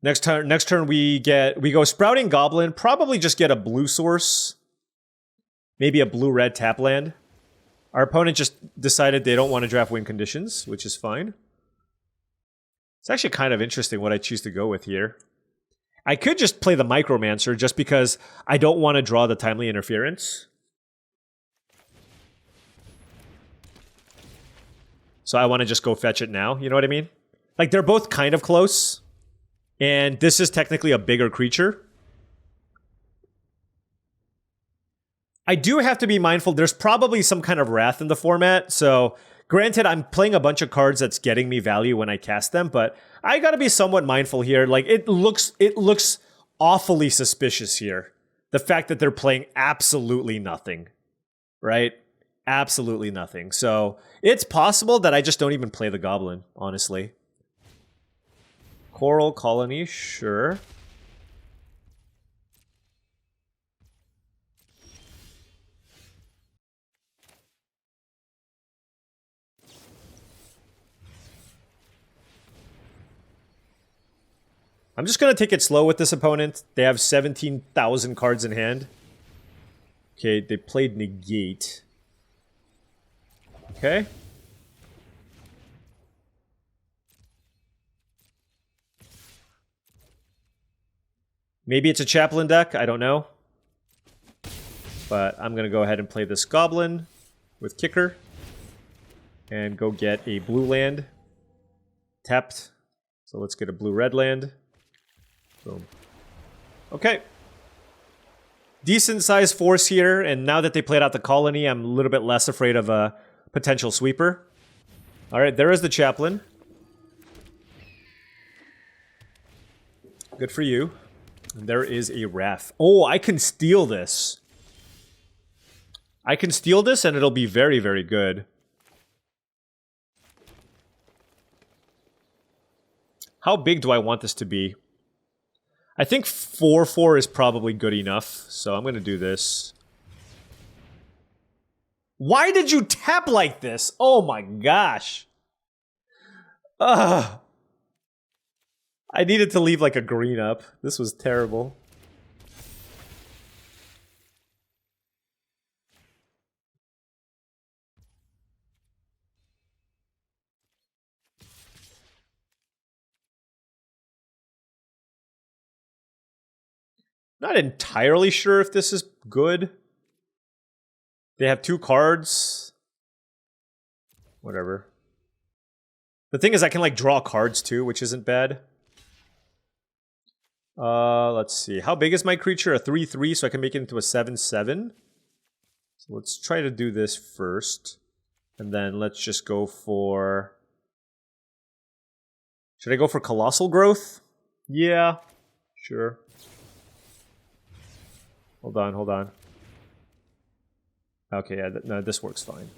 Next turn we go Sprouting Goblin, probably just get a blue source. Maybe a blue-red tap land. Our opponent just decided they don't want to draft win conditions, which is fine. It's actually kind of interesting what I choose to go with here. I could just play the Micromancer just because I don't want to draw the Timely Interference. So I want to just go fetch it now, you know what I mean? Like, they're both kind of close. And this is technically a bigger creature. I do have to be mindful, there's probably some kind of Wrath in the format, so... Granted, I'm playing a bunch of cards that's getting me value when I cast them, but I gotta be somewhat mindful here. Like, it looks awfully suspicious here. The fact that they're playing absolutely nothing. Right? Absolutely nothing. So, it's possible that I just don't even play the Goblin, honestly. Coral Colony, sure. I'm just going to take it slow with this opponent. They have 17,000 cards in hand. Okay, they played Negate. Okay. Maybe it's a Chaplain deck, I don't know. But I'm going to go ahead and play this Goblin with Kicker. And go get a blue land. Tapped. So let's get a blue-red land. Boom. Okay. Decent sized force here, and now that they played out the colony, I'm a little bit less afraid of a potential sweeper. Alright, there is the Chaplain. Good for you. And there is a Wrath. Oh, I can steal this. I can steal this, and it'll be very, very good. How big do I want this to be? I think 4/4 is probably good enough, so I'm going to do this. Why did you tap like this? Oh my gosh. Ugh. I needed to leave like a green up. This was terrible. Not entirely sure if this is good. They have 2 cards. Whatever. The thing is I can like draw cards too, which isn't bad. Let's see. How big is my creature? A 3/3, so I can make it into a 7/7. So let's try to do this first. And then let's just go for... Should I go for Colossal Growth? Yeah, sure. Hold on. Okay, yeah, no, this works fine.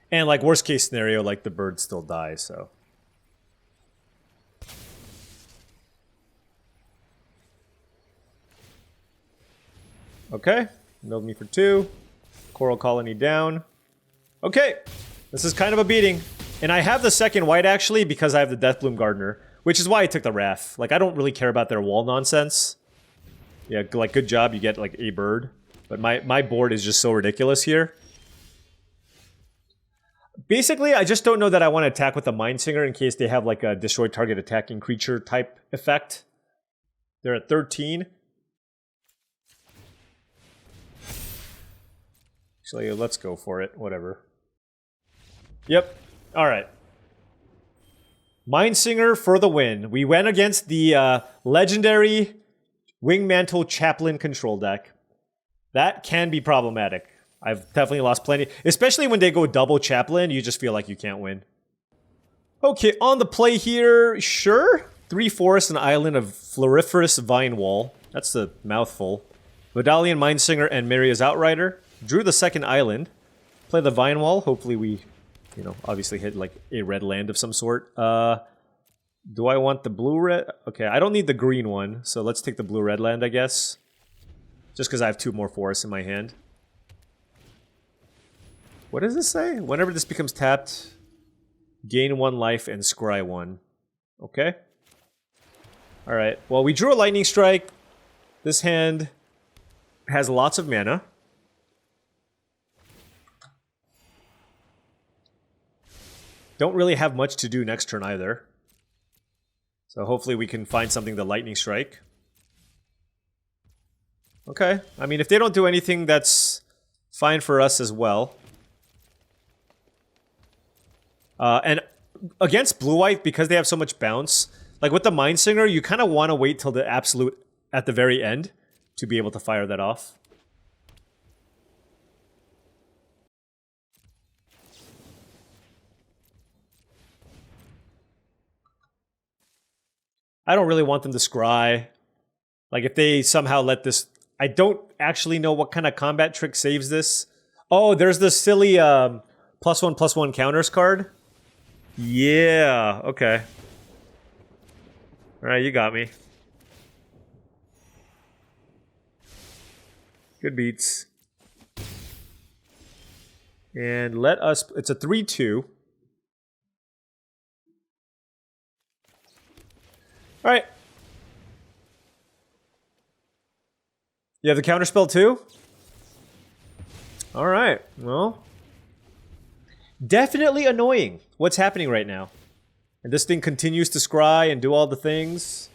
And like worst case scenario, like the bird still dies, so. Okay, milled me for 2. Coral Colony down. Okay, this is kind of a beating. And I have the second white actually because I have the Deathbloom Gardener, which is why I took the Wrath. Like I don't really care about their wall nonsense. Yeah, like good job, you get like a bird. But my board is just so ridiculous here. Basically, I just don't know that I want to attack with the Mindsinger in case they have like a destroy target attacking creature type effect. They're at 13. Actually, let's go for it. Whatever. Yep. All right. Mindsinger for the win. We went against the legendary Wingmantle Chaplain control deck. That can be problematic. I've definitely lost plenty. Especially when they go double Chaplain, you just feel like you can't win. Okay, on the play here, sure. 3 forests and island of Floriferous Vine Wall. That's a mouthful. Medallion, Mindsinger, and Miria's Outrider. Drew the second island. Play the Vine Wall. Hopefully we, you know, obviously hit like a red land of some sort. Do I want the blue-red? Okay, I don't need the green one, so let's take the blue-red land, I guess. Just because I have 2 more forests in my hand. What does this say? Whenever this becomes tapped, gain 1 life and scry 1. Okay. Alright, well we drew a Lightning Strike. This hand has lots of mana. Don't really have much to do next turn either. So hopefully we can find something to Lightning Strike. Okay, I mean if they don't do anything, that's fine for us as well. And against blue-white, because they have so much bounce, like with the Mindsinger, you kind of want to wait till the absolute at the very end to be able to fire that off. I don't really want them to scry. Like if they somehow let this... I don't actually know what kind of combat trick saves this. Oh, there's this silly +1/+1 counters card. Yeah, okay. Alright, you got me. Good beats. And let us... It's a 3/2. Alright. You have the counterspell too? Alright, well. Definitely annoying what's happening right now. And this thing continues to scry and do all the things.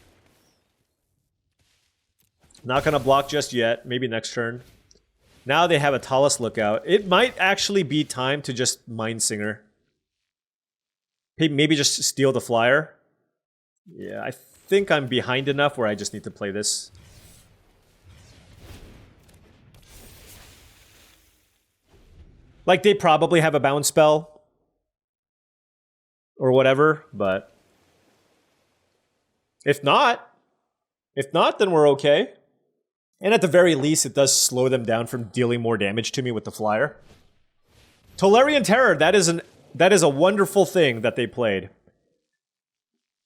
Not gonna block just yet, maybe next turn. Now they have a Talus Lookout. It might actually be time to just Mindsinger. Maybe just steal the flyer. Yeah, I think I'm behind enough where I just need to play this. Like, they probably have a bounce spell. Or whatever, but... If not, then we're okay. And at the very least, it does slow them down from dealing more damage to me with the flyer. Tolarian Terror, that is a wonderful thing that they played.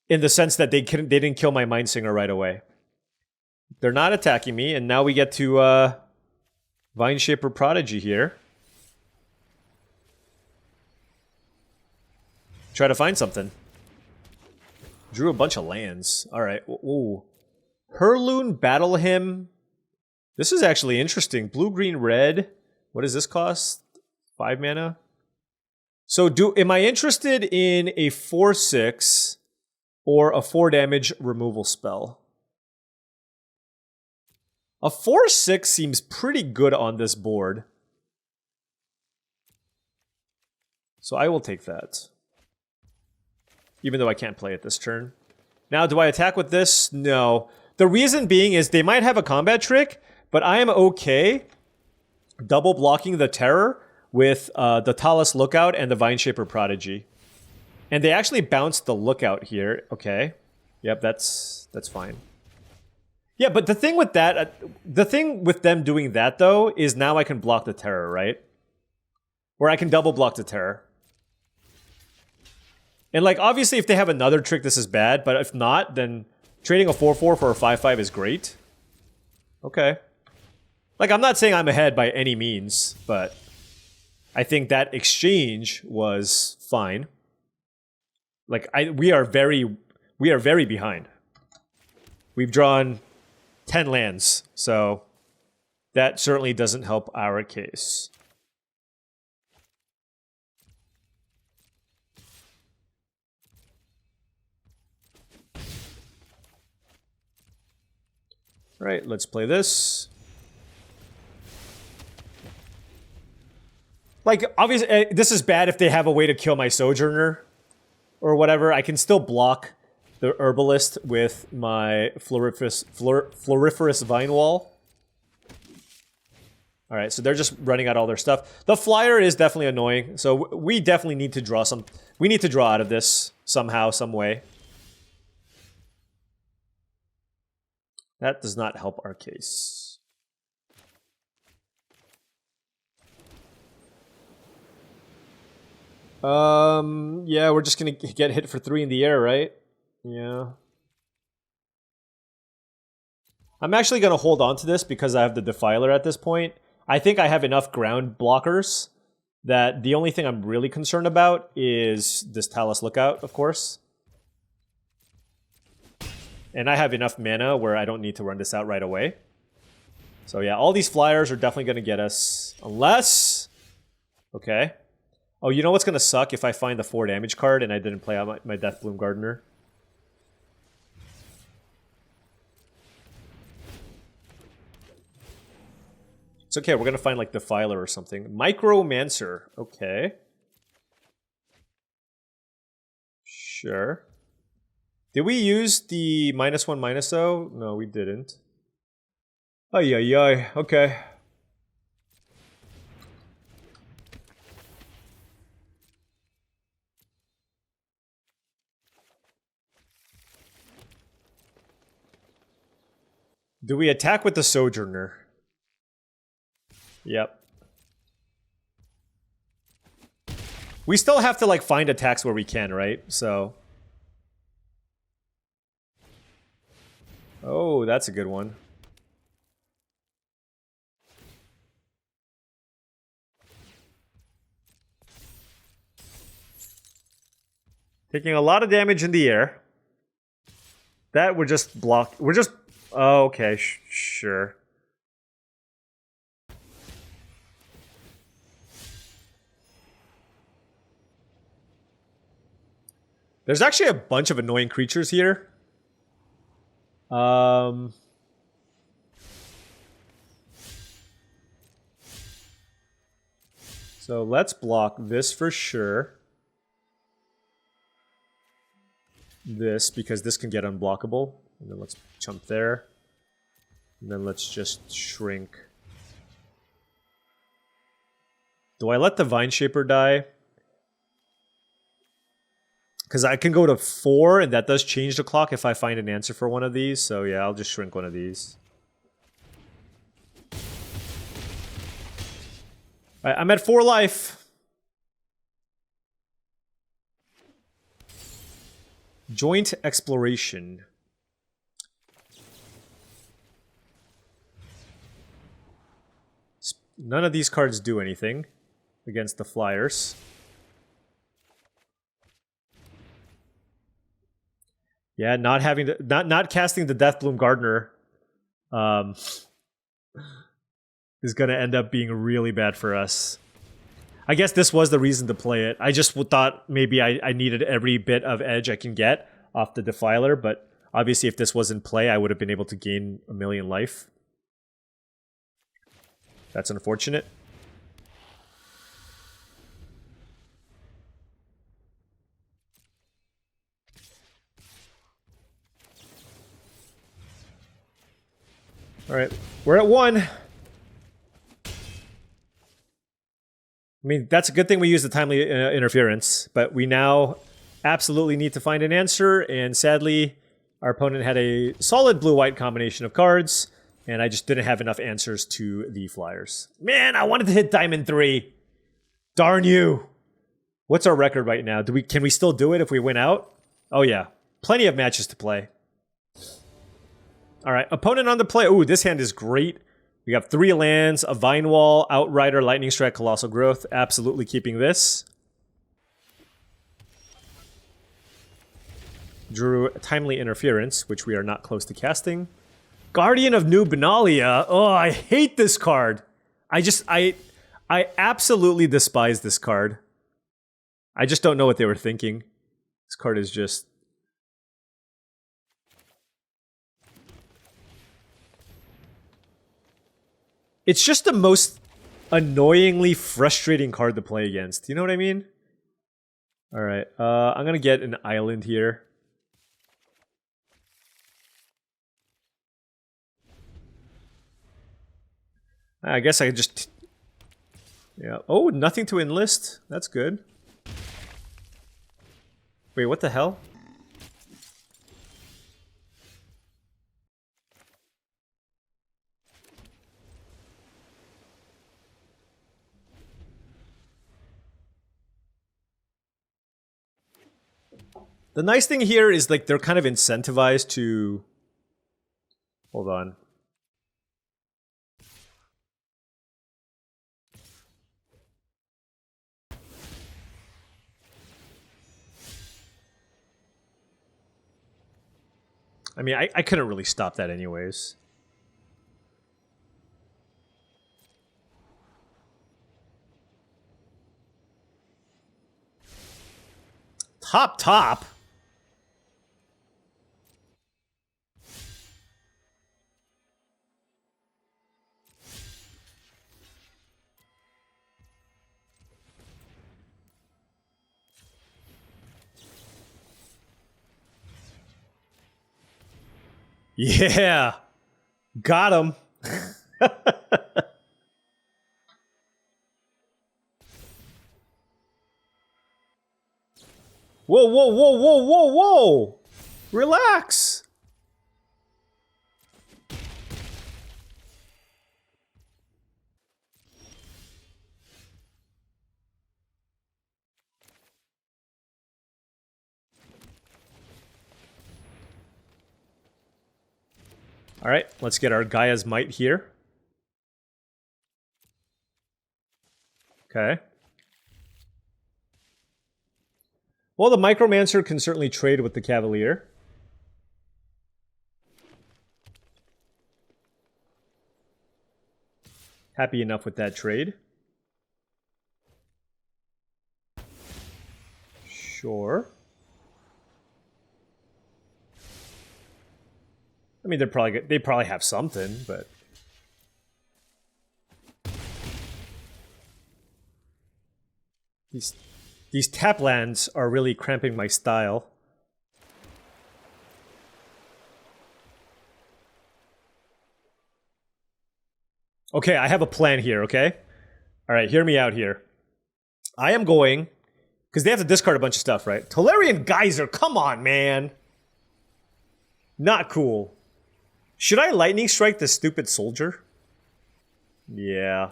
In the sense that they didn't kill my Mindsinger right away. They're not attacking me, and now we get to Vineshaper Prodigy here. Try to find something. Drew a bunch of lands. Alright, ooh. Herloon Battle Hymn. This is actually interesting. Blue, green, red. What does this cost? 5 mana? So am I interested in a 4/6 or a 4 damage removal spell. A 4/6 seems pretty good on this board. So I will take that. Even though I can't play it this turn. Now, do I attack with this? No. The reason being is they might have a combat trick, but I am okay double blocking the Terror with the Talus Lookout and the Vineshaper Prodigy. And they actually bounced the Lookout here. Okay. Yep, that's fine. Yeah, but the thing with that, the thing with them doing that, though, is now I can block the Terror, right? Or I can double block the Terror. And, like, obviously, if they have another trick, this is bad. But if not, then trading a 4/4 for a 5/5 is great. Okay. Like, I'm not saying I'm ahead by any means, but I think that exchange was fine. Like, we are very behind. We've drawn 10 lands, so that certainly doesn't help our case. All right, let's play this. Like, obviously, this is bad if they have a way to kill my Sojourner or whatever. I can still block the Herbalist with my Floriferous Vine Wall. Alright, so they're just running out all their stuff. The Flyer is definitely annoying, so we definitely need to draw some... We need to draw out of this somehow, some way. That does not help our case. Yeah, we're just gonna get hit for 3 in the air, right? Yeah. I'm actually gonna hold on to this because I have the Defiler at this point. I think I have enough ground blockers that the only thing I'm really concerned about is this Talus Lookout, of course. And I have enough mana where I don't need to run this out right away. So yeah, all these flyers are definitely gonna get us. Unless... Okay. Oh, you know what's gonna suck if I find the 4 damage card and I didn't play out my Deathbloom Gardener? It's okay, we're gonna find like Defiler or something. Micromancer, okay. Sure. Did we use the -1/-0? No, we didn't. Ay, ay, ay, okay. Do we attack with the Sojourner? Yep. We still have to, like, find attacks where we can, right? So... Oh, that's a good one. Taking a lot of damage in the air. That would just block... We're just... Oh, okay, sure. There's actually a bunch of annoying creatures here. So let's block this for sure. This, because this can get unblockable. And then let's jump there. And then let's just shrink. Do I let the Vineshaper die? Because I can go to 4, and that does change the clock if I find an answer for one of these. So yeah, I'll just shrink one of these. Alright, I'm at 4 life. Joint Exploration. None of these cards do anything against the Flyers. Yeah, not having to, not casting the Deathbloom Gardener is going to end up being really bad for us. I guess this was the reason to play it. I just thought maybe I needed every bit of edge I can get off the Defiler, but obviously if this was in play, I would have been able to gain 1,000,000 life. That's unfortunate. All right, we're at 1. I mean, that's a good thing we use the timely interference, but we now absolutely need to find an answer, and sadly, our opponent had a solid blue-white combination of cards, and I just didn't have enough answers to the flyers. Man, I wanted to hit Diamond 3. Darn you. What's our record right now? Can we still do it if we win out? Oh yeah, plenty of matches to play. All right, opponent on the play. Ooh, this hand is great. We have 3 lands, a Vine Wall, Outrider, Lightning Strike, Colossal Growth. Absolutely keeping this. Drew Timely Interference, which we are not close to casting. Guardian of New Benalia. Oh, I hate this card. I absolutely despise this card. I just don't know what they were thinking. This card is just... It's just the most annoyingly frustrating card to play against. You know what I mean? Alright, I'm gonna get an island here. I guess I just... Yeah. Oh, nothing to enlist. That's good. Wait, what the hell? The nice thing here is, like, they're kind of incentivized to... Hold on. I mean, I couldn't really stop that anyways. Top? Yeah! Got him! Whoa! Relax! Alright, let's get our Gaia's Might here. Okay. Well, the Micromancer can certainly trade with the Cavalier. Happy enough with that trade. Sure. I mean, they probably have something, but these tap lands are really cramping my style. Okay, I have a plan here, okay? Alright, hear me out here. I am going... Because they have to discard a bunch of stuff, right? Tolarian Geyser, come on, man! Not cool. Should I Lightning Strike this stupid soldier? Yeah.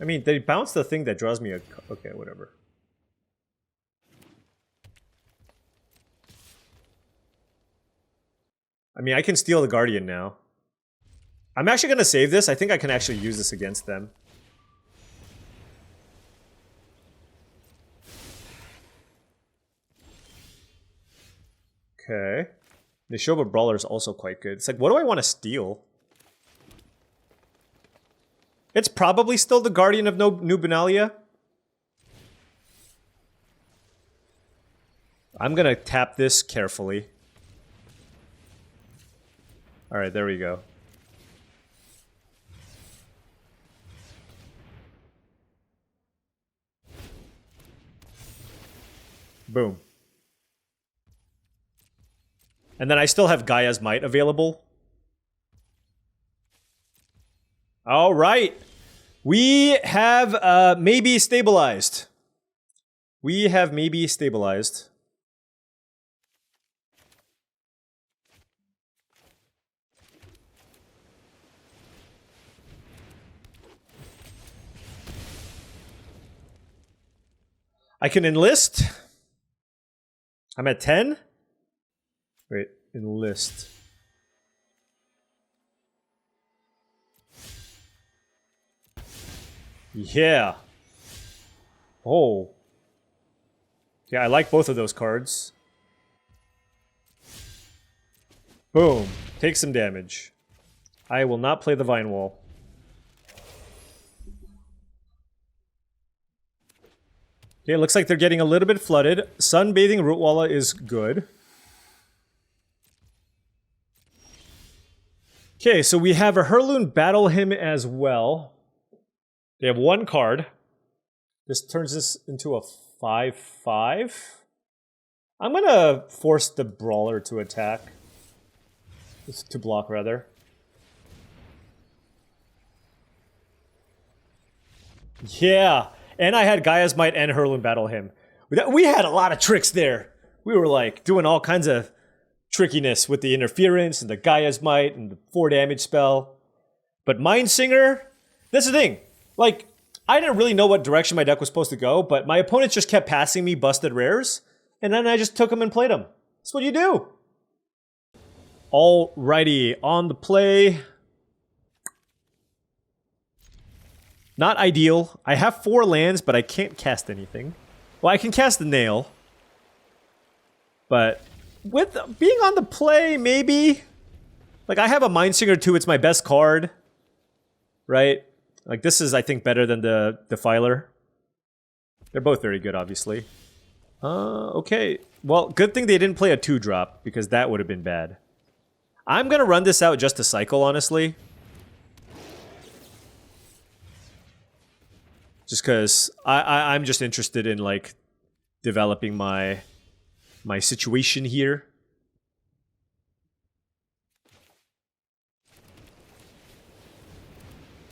I mean, they bounce the thing that draws me a... Okay, whatever. I mean, I can steal the Guardian now. I'm actually going to save this. I think I can actually use this against them. Okay. The Shoba Brawler is also quite good. It's like, what do I want to steal? It's probably still the Guardian of Dominaria. I'm gonna tap this carefully. Alright, there we go. Boom. And then I still have Gaia's Might available. Alright. We have maybe stabilized. We have maybe stabilized. I can enlist. I'm at 10. Wait, enlist. Yeah. Oh. Yeah, I like both of those cards. Boom. Take some damage. I will not play the Vine Wall. Okay, it looks like they're getting a little bit flooded. Sunbathing Rootwalla is good. Okay, so we have a Heirloom Battle Hymn as well. They have one card. This turns this into a 5/5. I'm gonna force the Brawler to attack. To block, rather. Yeah! And I had Gaia's Might and Heirloom Battle Hymn. We had a lot of tricks there. We were like doing all kinds of trickiness with the interference and the Gaia's Might and the 4 damage spell. But Mindsinger, that's the thing. Like, I didn't really know what direction my deck was supposed to go, but my opponents just kept passing me busted rares, and then I just took them and played them. That's what you do. Alrighty, on the play. Not ideal. I have 4 lands, but I can't cast anything. Well, I can cast the Nail. But with being on the play, maybe. Like, I have a Mindsinger too. It's my best card. Right? Like, this is, I think, better than the Defiler. They're both very good, obviously. Okay. Well, good thing they didn't play a 2-drop, because that would have been bad. I'm gonna run this out just to cycle, honestly. Just because I'm just interested in, like, developing my situation here.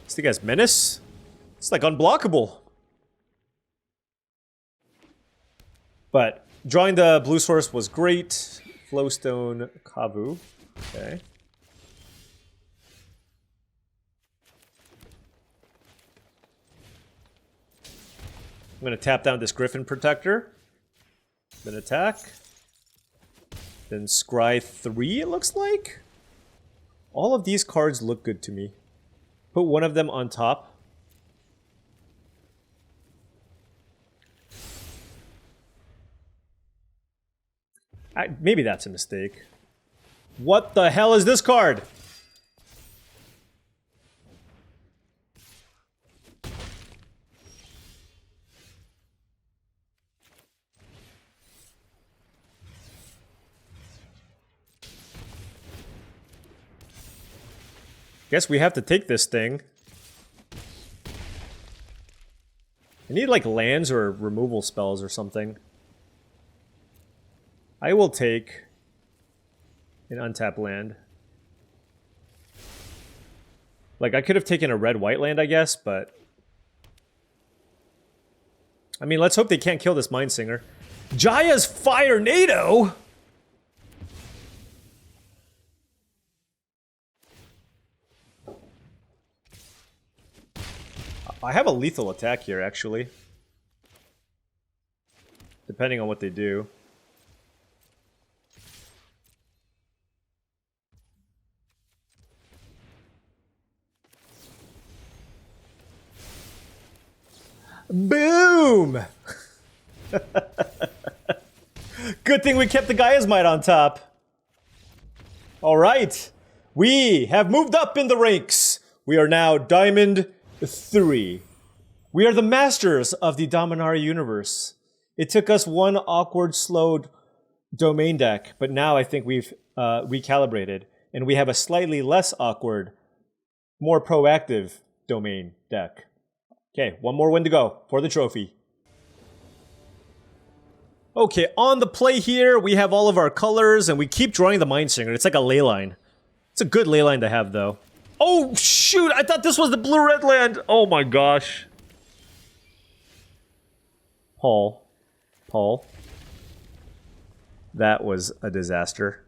This thing has Menace. It's like unblockable. But drawing the blue source was great. Flowstone Kavu. Okay. I'm going to tap down this Griffin Protector. Then attack. Then Scry 3, it looks like? All of these cards look good to me. Put one of them on top. Maybe that's a mistake. What the hell is this card? Guess we have to take this thing. I need like lands or removal spells or something. I will take an untapped land. Like, I could have taken a red-white land, I guess, but... I mean, let's hope they can't kill this Mindsinger. Jaya's Firenado? I have a lethal attack here, actually. Depending on what they do. Boom! Good thing we kept the Gaia's Might on top. Alright. We have moved up in the ranks. We are now Diamond 3. We are the masters of the Dominaria universe. It took us one awkward, slowed domain deck, but now I think we've recalibrated, and we have a slightly less awkward, more proactive domain deck. Okay, one more win to go for the trophy. Okay, on the play here, we have all of our colors, and we keep drawing the Mindsinger. It's like a ley line. It's a good ley line to have, though. Oh, shoot! I thought this was the blue-red land! Oh my gosh. Paul. That was a disaster.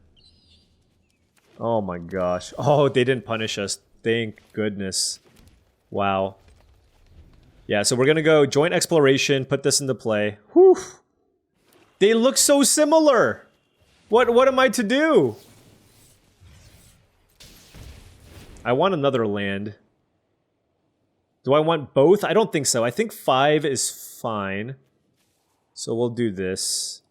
Oh my gosh. Oh, they didn't punish us. Thank goodness. Wow. Yeah, so we're gonna go joint exploration, put this into play. Whew! They look so similar! What am I to do? I want another land. Do I want both? I don't think so. I think 5 is fine. So we'll do this.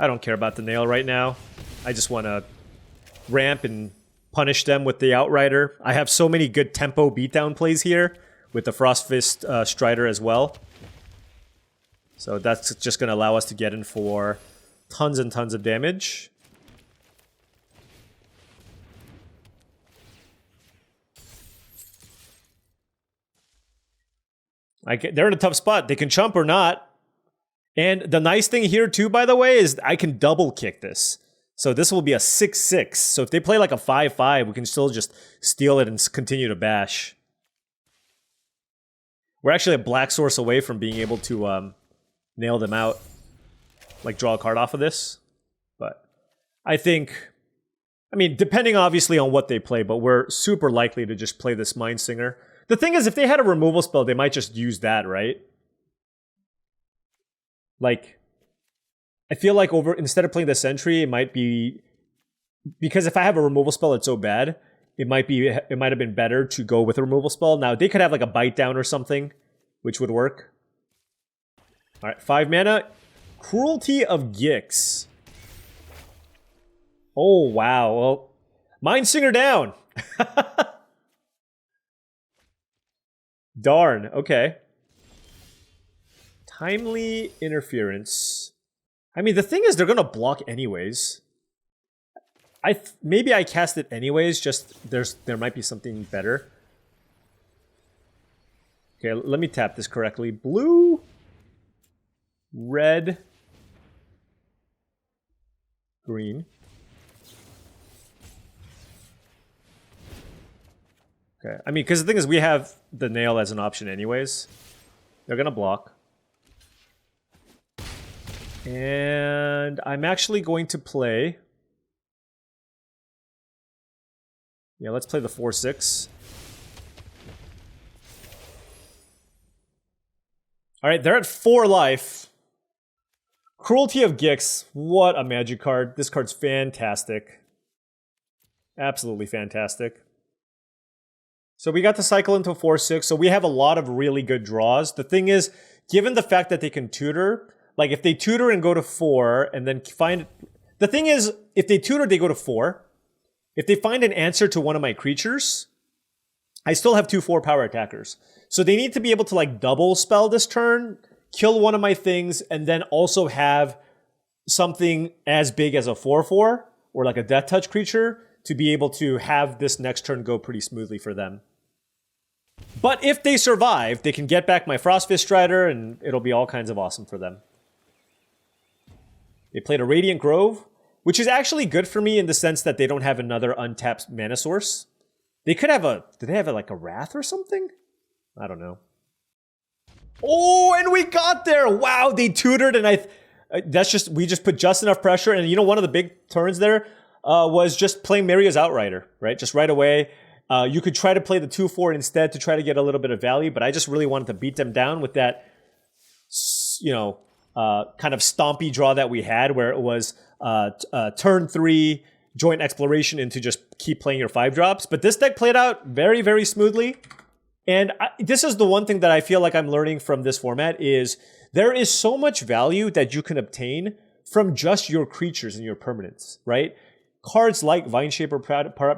I don't care about the nail right now. I just want to ramp and punish them with the Outrider. I have so many good tempo beatdown plays here with the Frost Fist Strider as well. So that's just going to allow us to get in for tons and tons of damage. They're in a tough spot. They can chump or not. And the nice thing here too, by the way, is I can double kick this. So this will be a 6-6. So if they play like a 5-5, we can still just steal it and continue to bash. We're actually a black source away from being able to nail them out. Like draw a card off of this. But I think, I mean, depending obviously on what they play, but we're super likely to just play this Mindsinger. The thing is, if they had a removal spell, they might just use that, right? Like, I feel like instead of playing the Sentry, it might be, because if I have a removal spell that's so bad, it might have been better to go with a removal spell. Now, they could have like a bite down or something, which would work. All right, 5 mana. Cruelty of Gix. Oh, wow. Well, Mindsinger down. Darn, okay. Timely Interference. I mean, the thing is, they're going to block anyways. Maybe I cast it anyways, just there might be something better. Okay, let me tap this correctly. Blue, red, green. Okay, I mean, because the thing is, we have the nail as an option anyways. They're going to block. And I'm actually going to play... Yeah, let's play the 4-6. Alright, they're at 4 life. Cruelty of Gix. What a magic card. This card's fantastic. Absolutely fantastic. So we got to cycle into 4-6, so we have a lot of really good draws. The thing is, given the fact that they can tutor... Like, if they tutor and go to 4, and then find... The thing is, if they tutor, they go to 4. If they find an answer to one of my creatures, I still have 2 4-power attackers. So they need to be able to, like, double spell this turn, kill one of my things, and then also have something as big as a 4-4, or like a Death Touch creature, to be able to have this next turn go pretty smoothly for them. But if they survive, they can get back my Frostfist Strider, and it'll be all kinds of awesome for them. They played a Radiant Grove, which is actually good for me in the sense that they don't have another untapped mana source. They could have a... Did they have like a Wrath or something? I don't know. Oh, and we got there! Wow, they tutored, and we just put just enough pressure, and you know, one of the big turns there was just playing Maria's Outrider, right? Just right away. You could try to play the 2-4 instead to try to get a little bit of value, but I just really wanted to beat them down with that, you know... kind of stompy draw that we had, where it was turn 3 joint exploration into just keep playing your 5 drops. But this deck played out very, very smoothly. And this is the one thing that I feel like I'm learning from this format is there is so much value that you can obtain from just your creatures and your permanents, right? Cards like Vineshaper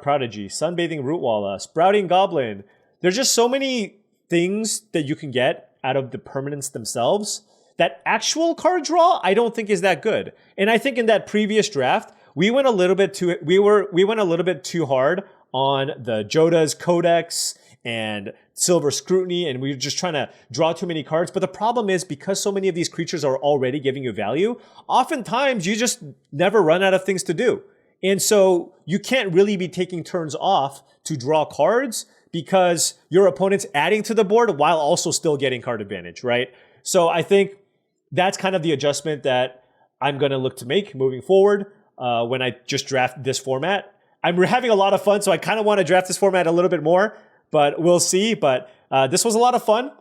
Prodigy, Sunbathing Rootwalla, Sprouting Goblin. There's just so many things that you can get out of the permanents themselves that actual card draw I don't think is that good. And I think in that previous draft, we went a little bit too hard on the Joda's Codex and Silver Scrutiny, and we were just trying to draw too many cards. But the problem is, because so many of these creatures are already giving you value, oftentimes you just never run out of things to do. And so you can't really be taking turns off to draw cards because your opponent's adding to the board while also still getting card advantage, right? So I think that's kind of the adjustment that I'm going to look to make moving forward when I just draft this format. I'm having a lot of fun, so I kind of want to draft this format a little bit more, but we'll see. But this was a lot of fun.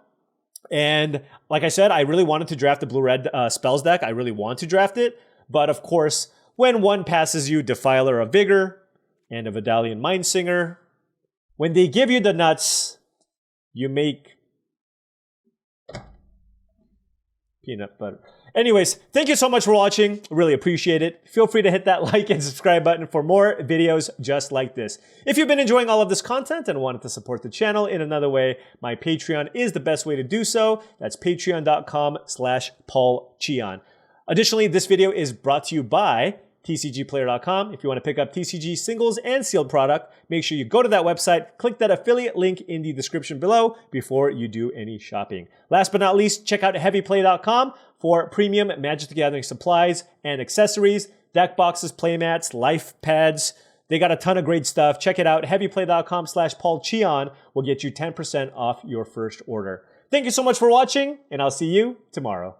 And like I said, I really wanted to draft the blue-red spells deck. I really want to draft it. But of course, when one passes you Defiler of Vigor and a Vidalian Mindsinger, when they give you the nuts, you make peanut butter. Anyways, thank you so much for watching. Really appreciate it. Feel free to hit that like and subscribe button for more videos just like this. If you've been enjoying all of this content and wanted to support the channel in another way, my Patreon is the best way to do so. That's patreon.com/paulcheon. Additionally, this video is brought to you by TCGplayer.com. If you want to pick up TCG singles and sealed product, make sure you go to that website, click that affiliate link in the description below before you do any shopping. Last but not least, check out heavyplay.com for premium Magic the Gathering supplies and accessories, deck boxes, playmats, life pads. They got a ton of great stuff. Check it out. Heavyplay.com/paulcheon will get you 10% off your first order. Thank you so much for watching, and I'll see you tomorrow.